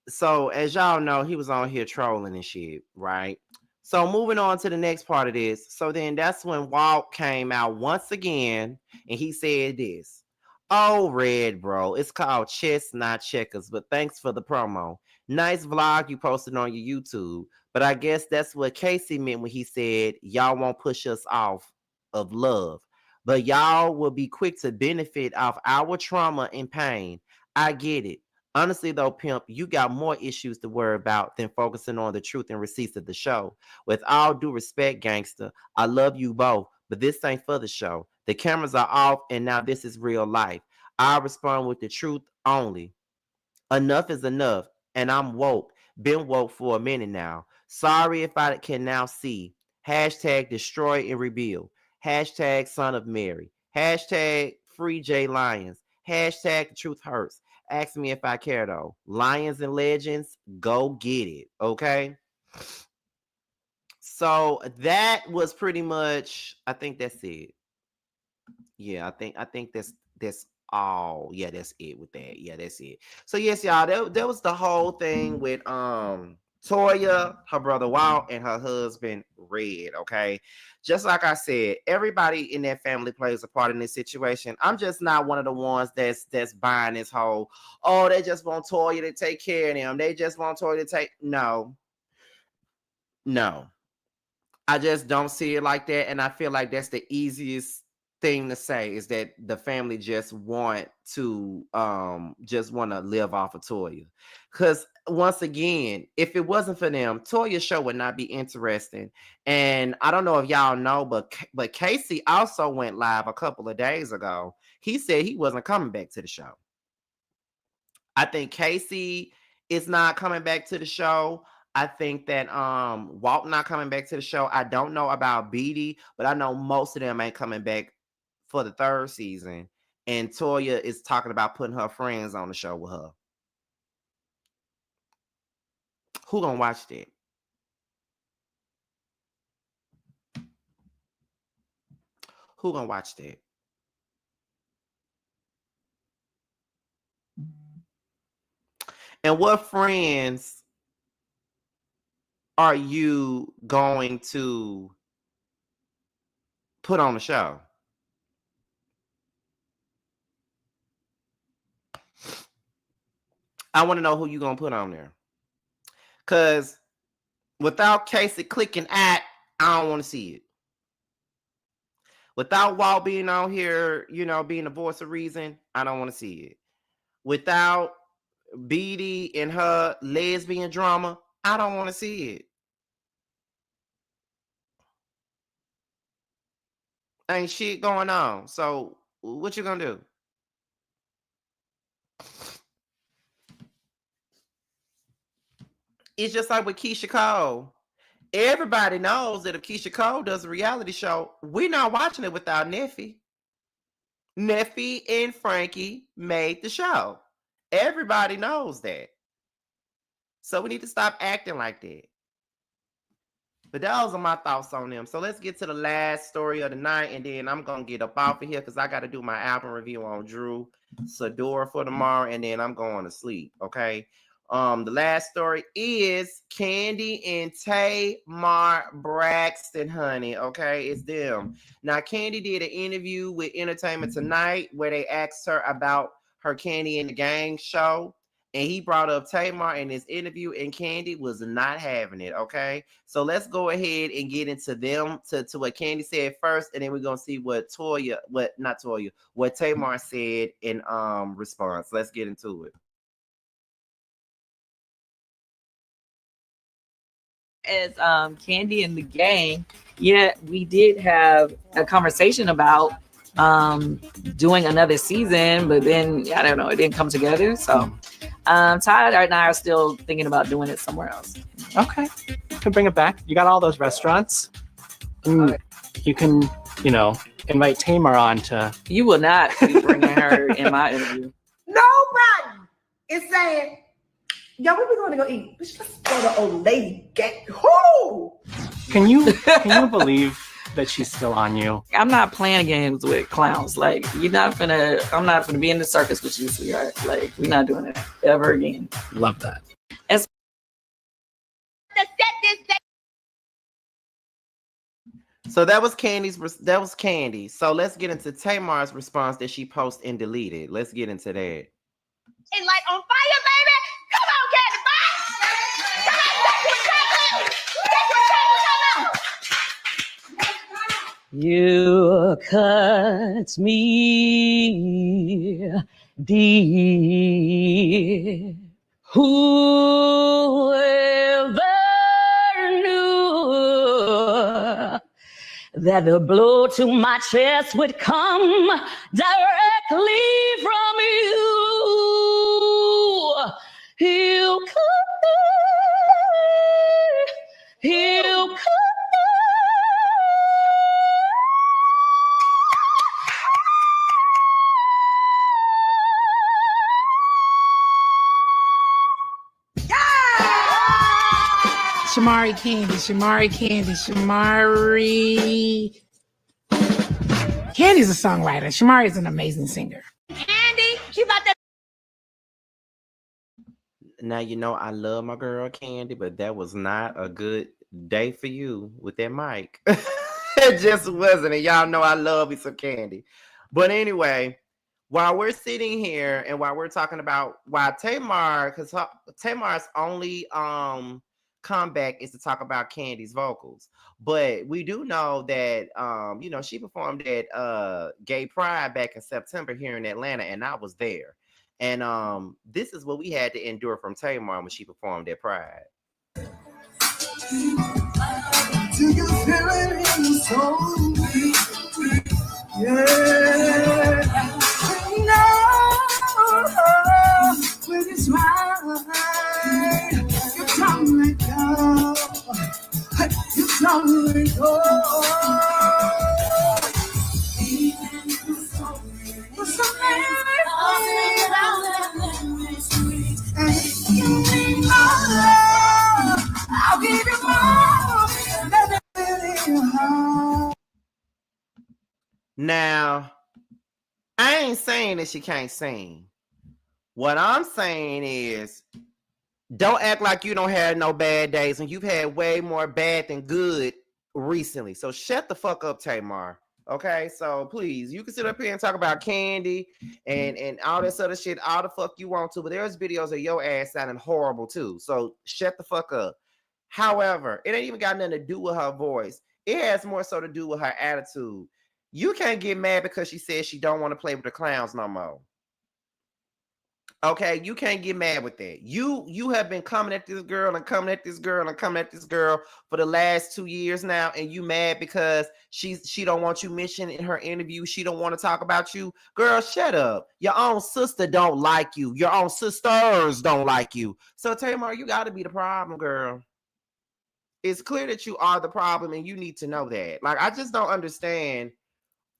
S1: So as y'all know, he was on here trolling and shit, right? So moving on to the next part of this. So then that's when Walt came out once again, and he said this. Oh, Red, bro. It's called Chess, Not Checkers, but thanks for the promo. Nice vlog you posted on your YouTube. But I guess that's what Casey meant when he said, y'all won't push us off of love. But y'all will be quick to benefit off our trauma and pain. I get it. Honestly, though, Pimp, you got more issues to worry about than focusing on the truth and receipts of the show. With all due respect, gangster, I love you both, but this ain't for the show. The cameras are off, and now this is real life. I respond with the truth only. Enough is enough, and I'm woke. Been woke for a minute now. Sorry if I can now see. Hashtag destroy and rebuild. Hashtag son of Mary. Hashtag free J Lions. Hashtag the truth hurts. Ask me if I care though. Lions and Legends, go get it. Okay. So that was pretty much, I think that's it. Yeah, I think that's all. Yeah, that's it with that. Yeah, that's it. So yes, y'all, that was the whole thing with Toya, her brother Walt, and her husband Red. Okay, just like I said, everybody in that family plays a part in this situation. I'm just not one of the ones that's buying this whole, oh, they just want Toya to take care of them. They just want Toya to take. No. I just don't see it like that, and I feel like that's the easiest thing to say, is that the family just want to live off of Toya. Because once again, if it wasn't for them, Toya's show would not be interesting. And I don't know if y'all know, but Casey also went live a couple of days ago. He said he wasn't coming back to the show. I think Casey is not coming back to the show. I think that Walt not coming back to the show. I don't know about Beatty, but I know most of them ain't coming back for the third season. And Toya is talking about putting her friends on the show with her. Who gonna watch that? Who gonna watch that? And what friends are you going to put on the show? I want to know who you gonna put on there. Because without Casey clicking at, I don't want to see it. Without Walt being on here, being the voice of reason, I don't want to see it. Without Beatty and her lesbian drama, I don't want to see it. Ain't shit going on. So what you gonna do? It's just like with Keisha Cole. Everybody knows that if Keisha Cole does a reality show, we're not watching it without Neffy. Neffy and Frankie made the show. Everybody knows that. So we need to stop acting like that. But those are my thoughts on them. So let's get to the last story of the night, and then I'm going to get up off of here because I got to do my album review on Drew Sador for tomorrow, and then I'm going to sleep, okay? The last story is Kandi and Tamar Braxton, honey, okay? It's them. Now, Kandi did an interview with Entertainment Tonight where they asked her about her Kandi and the Gang show. And he brought up Tamar in his interview, and Kandi was not having it, okay? So let's go ahead and get into them, to what Kandi said first, and then we're going to see what what Tamar said in response. Let's get into it.
S10: As Kandi and the Gang, yeah, we did have a conversation about doing another season, but then I don't know, it didn't come together. So Todd and I are still thinking about doing it somewhere else.
S3: Okay, could bring it back. You got all those restaurants. You can, invite Tamar on to.
S10: You will not be bringing her in my interview.
S7: Nobody is saying, yo, where we going to go eat? Let's just go to Old Lady Gang. Who?
S3: Can you believe that she's still on you?
S10: I'm not playing games with clowns. Like, I'm not gonna be in the circus with you, sweetheart. Like, we're not doing it ever again.
S3: Love that.
S1: So that was Kandi. So let's get into Tamar's response that she posted and deleted. Let's get into that.
S7: It's like on fire, baby. Come on, Candy. Bye. Come on,
S6: You cut me deep. Whoever knew that the blow to my chest would come directly from you. He'll cut me. He'll cut me.
S11: Shamari Candy's a songwriter. Shamari is an amazing singer.
S7: Kandi, she about to.
S1: Now, I love my girl Kandi, but that was not a good day for you with that mic. It just wasn't. And y'all know I love me some Kandi. But anyway, while we're sitting here and while we're talking about why Tamar, because Tamar's only comeback is to talk about Kandi's vocals, but we do know that she performed at Gay Pride back in September here in Atlanta, and I was there, and this is what we had to endure from Tamar when she performed at Pride.
S12: Do you feel it in your soul? Yeah. No, when it's right, you don't let go. You don't let go. For so many things, and you need my love. I'll give you more. Let it fill in your heart.
S1: Now, I ain't saying that she can't sing. What I'm saying is, don't act like you don't have no bad days, and you've had way more bad than good recently. So shut the fuck up, Tamar. Okay, so please, you can sit up here and talk about Kandi and all this other shit, all the fuck you want to, but there's videos of your ass sounding horrible too. So shut the fuck up. However, it ain't even got nothing to do with her voice. It has more so to do with her attitude. You can't get mad because she says she don't want to play with the clowns no more. Okay, you can't get mad with that. You have been coming at this girl and coming at this girl and coming at this girl for the last 2 years now, and you mad because she don't want you mentioned in her interview. She don't want to talk about you. Girl, shut up. Your own sister don't like you. Your own sisters don't like you. So Tamar, you got to be the problem, girl. It's clear that you are the problem, and you need to know that. Like, I just don't understand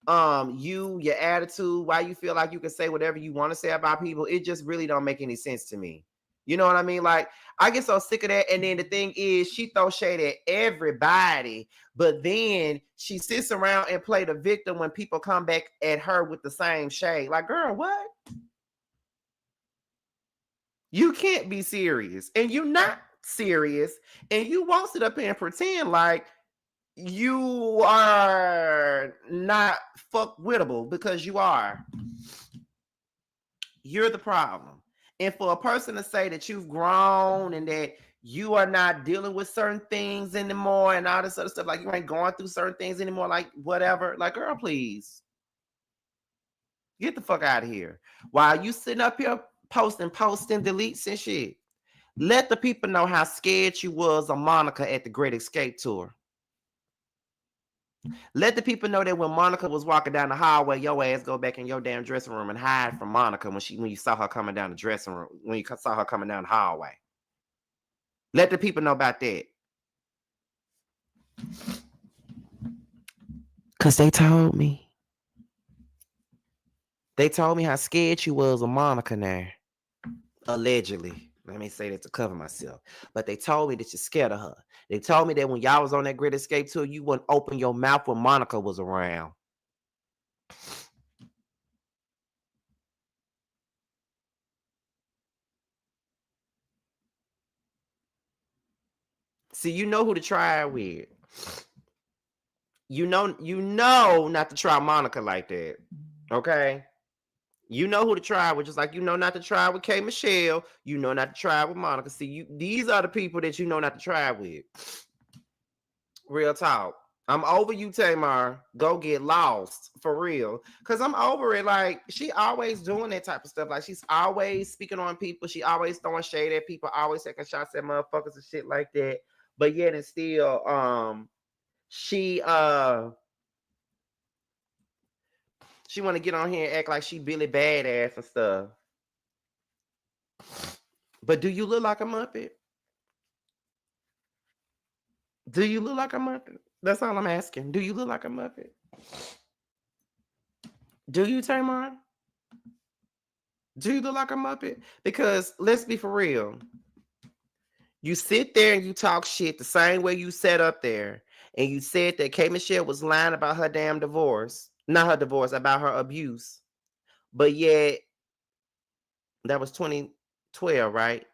S1: your attitude, why you feel like you can say whatever you want to say about people, it just really don't make any sense to me. You know what I mean? Like, I get so sick of that. And then the thing is, she throws shade at everybody, but then she sits around and play the victim when people come back at her with the same shade. Like, girl, what? You can't be serious, and you're not serious, and you won't sit up here and pretend like you are not fuck-wittable, because you are. You're the problem. And for a person to say that you've grown and that you are not dealing with certain things anymore and all this other stuff, like you ain't going through certain things anymore, like whatever, like, girl, please get the fuck out of here. While you sitting up here posting deletes and shit, let the people know how scared you was of Monica at the Great Escape Tour. Let the people know that when Monica was walking down the hallway, your ass go back in your damn dressing room and hide from Monica when you saw her coming down the dressing room, when you saw her coming down the hallway. Let the people know about that. Because they told me. They told me how scared you was of Monica now. Allegedly. Let me say that to cover myself. But they told me that you're scared of her. They told me that when y'all was on that Great Escape Tour, you wouldn't open your mouth when Monica was around. See, you know who to try it with. You know not to try Monica like that. Okay? You know who to try with, just like you know not to try with K. Michelle. You know not to try with Monica. See, these are the people that you know not to try with. Real talk. I'm over you, Tamar. Go get lost for real. Because I'm over it. Like, she always doing that type of stuff. Like, she's always speaking on people. She always throwing shade at people, always taking shots at motherfuckers and shit like that. But yet and still, she want to get on here and act like she Billy Badass and stuff. But do you look like a Muppet? Do you look like a Muppet? That's all I'm asking. Do you look like a Muppet? Do you, Tamar? Do you look like a Muppet? Because let's be for real. You sit there and you talk shit the same way you sat up there and you said that K. Michelle was lying about her damn divorce. Not her divorce, about her abuse. But yet, that was 2012, right?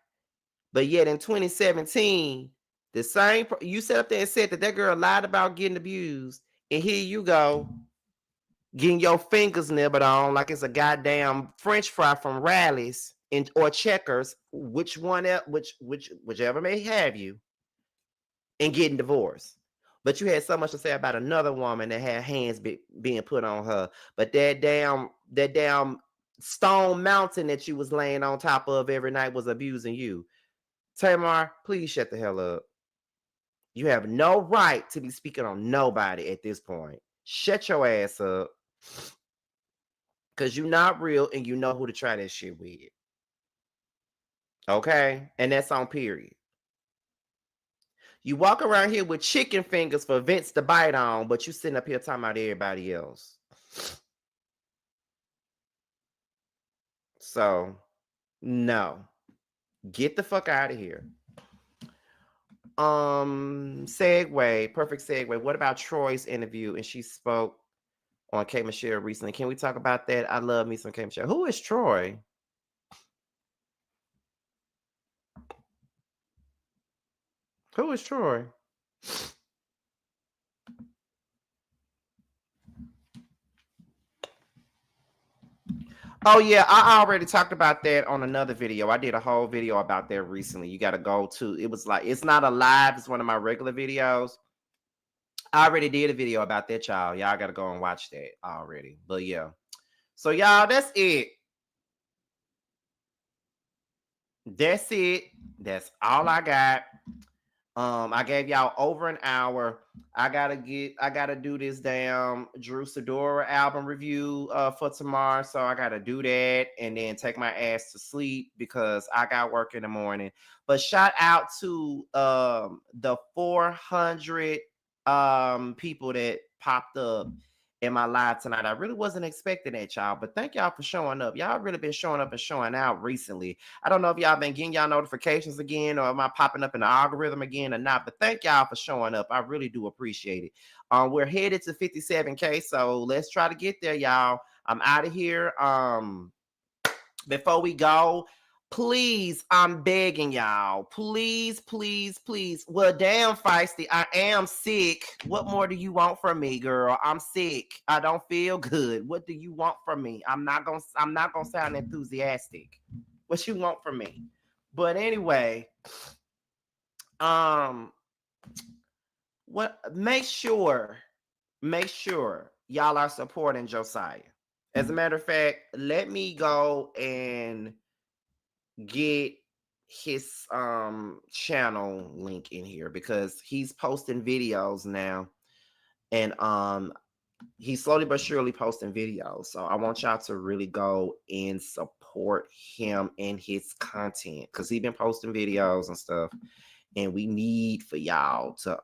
S1: But yet in 2017, the same, you sat up there and said that girl lied about getting abused. And here you go, getting your fingers nibbled on like it's a goddamn French fry from Rally's or Checkers, whichever may have you, and getting divorced. But you had so much to say about another woman that had hands being put on her. But that damn stone mountain that you was laying on top of every night was abusing you. Tamar, please shut the hell up. You have no right to be speaking on nobody at this point. Shut your ass up. Because you're not real and you know who to try that shit with. Okay? And that's on period. You walk around here with chicken fingers for Vince to bite on, but you sitting up here talking about everybody else. So, no. Get the fuck out of here. Segue, perfect segue. What about Troy's interview? And she spoke on K. Michelle recently. Can we talk about that? I love me some K. Michelle. Who is Troy? Who is Troy? Oh yeah, I already talked about that on another video. I did a whole video about that recently. You got to go to, it was like, it's not a live, it's one of my regular videos. I already did a video about that, y'all. Y'all got to go and watch that already. But yeah. So y'all, that's it. That's it. That's all I got. I gave y'all over an hour. I gotta do this damn Drew Sidora album review for tomorrow. So I gotta do that and then take my ass to sleep because I got work in the morning. But shout out to the 400 people that popped up in my live tonight. I really wasn't expecting that, y'all, but thank y'all for showing up. Y'all really been showing up and showing out recently. I don't know if y'all been getting y'all notifications again, or am I popping up in the algorithm again or not, but thank y'all for showing up. I really do appreciate it. We're headed to 57K, so let's try to get there, y'all. I'm out of here. Before we go, please, I'm begging y'all, please, please, please. Well, damn, Feisty, I am sick. What more do you want from me, girl? I'm sick. I don't feel good. What do you want from me? I'm not gonna sound enthusiastic. What you want from me? But anyway, make sure y'all are supporting Josiah. As a matter of fact, let me go and get his channel link in here, because he's posting videos now, and he's slowly but surely posting videos. So I want y'all to really go and support him and his content, because he's been posting videos and stuff, and we need for y'all to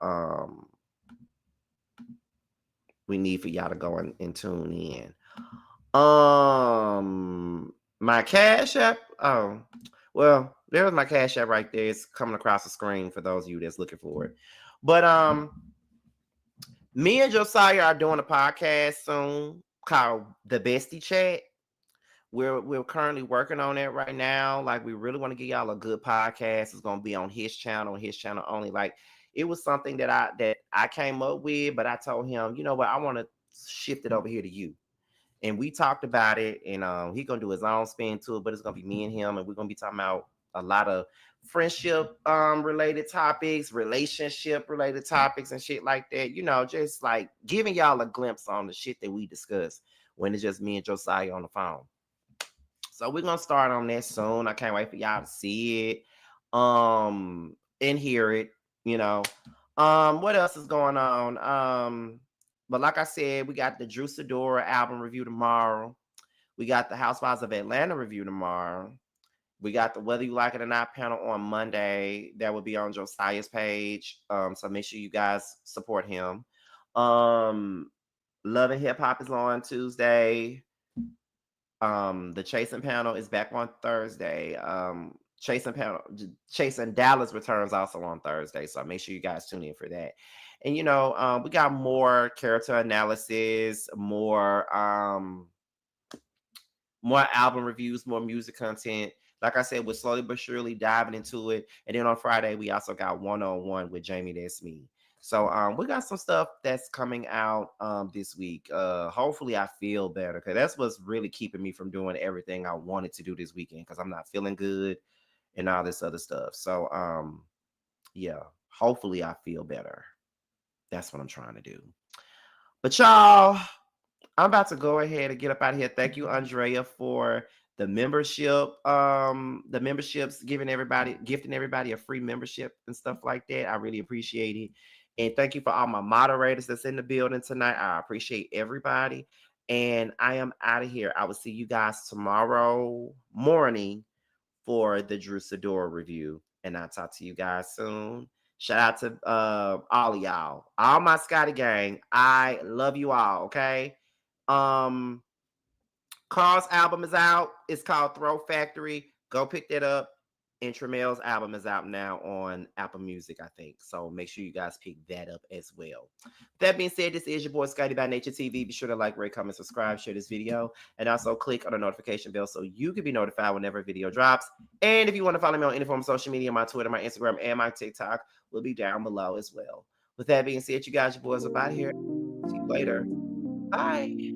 S1: go and tune in. My Cash App. Oh, well, there's my Cash App right there. It's coming across the screen for those of you that's looking for it. But me and Josiah are doing a podcast soon called The Bestie Chat. We're currently working on it right now. Like, we really want to give y'all a good podcast. It's gonna be on his channel only. Like, it was something that I came up with, but I told him, you know what, I want to shift it over here to you. And we talked about it, and he's gonna do his own spin to it, but it's gonna be me and him, and we're gonna be talking about a lot of friendship related topics, relationship related topics, and shit like that. You know, just like giving y'all a glimpse on the shit that we discuss when it's just me and Josiah on the phone. So we're gonna start on that soon. I can't wait for y'all to see it, and hear it. You know, what else is going on? But like I said, we got the Drew Sidora album review tomorrow. We got the Housewives of Atlanta review tomorrow. We got the Whether You Like It or Not panel on Monday. That will be on Josiah's page. So make sure you guys support him. Love and Hip Hop is on Tuesday. The Chasing panel is back on Thursday. Chasing Dallas returns also on Thursday. So make sure you guys tune in for that. And, you know, we got more character analysis, more album reviews, more music content. Like I said, we're slowly but surely diving into it. And then on Friday, we also got one-on-one with Jamie. That's me. So we got some stuff that's coming out this week. Hopefully I feel better, because that's what's really keeping me from doing everything I wanted to do this weekend, because I'm not feeling good and all this other stuff. So yeah, hopefully I feel better. That's what I'm trying to do. But y'all, I'm about to go ahead and get up out of here. Thank you, Andrea, for the membership. The memberships, gifting everybody a free membership and stuff like that. I really appreciate it. And thank you for all my moderators that's in the building tonight. I appreciate everybody. And I am out of here. I will see you guys tomorrow morning for the Drew Sidora review. And I'll talk to you guys soon. Shout out to all of y'all, all my Scotty gang. I love you all. Okay. Carl's album is out. It's called Throw Factory. Go pick that up. And Tremel's album is out now on Apple Music, I think. So make sure you guys pick that up as well. That being said, this is your boy Scotty by Nature TV. Be sure to like, rate, comment, subscribe, share this video, and also click on the notification bell so you can be notified whenever a video drops. And if you want to follow me on any form of social media, my Twitter, my Instagram, and my TikTok will be down below as well. With that being said, you guys, your boys are out here. See you later. Bye.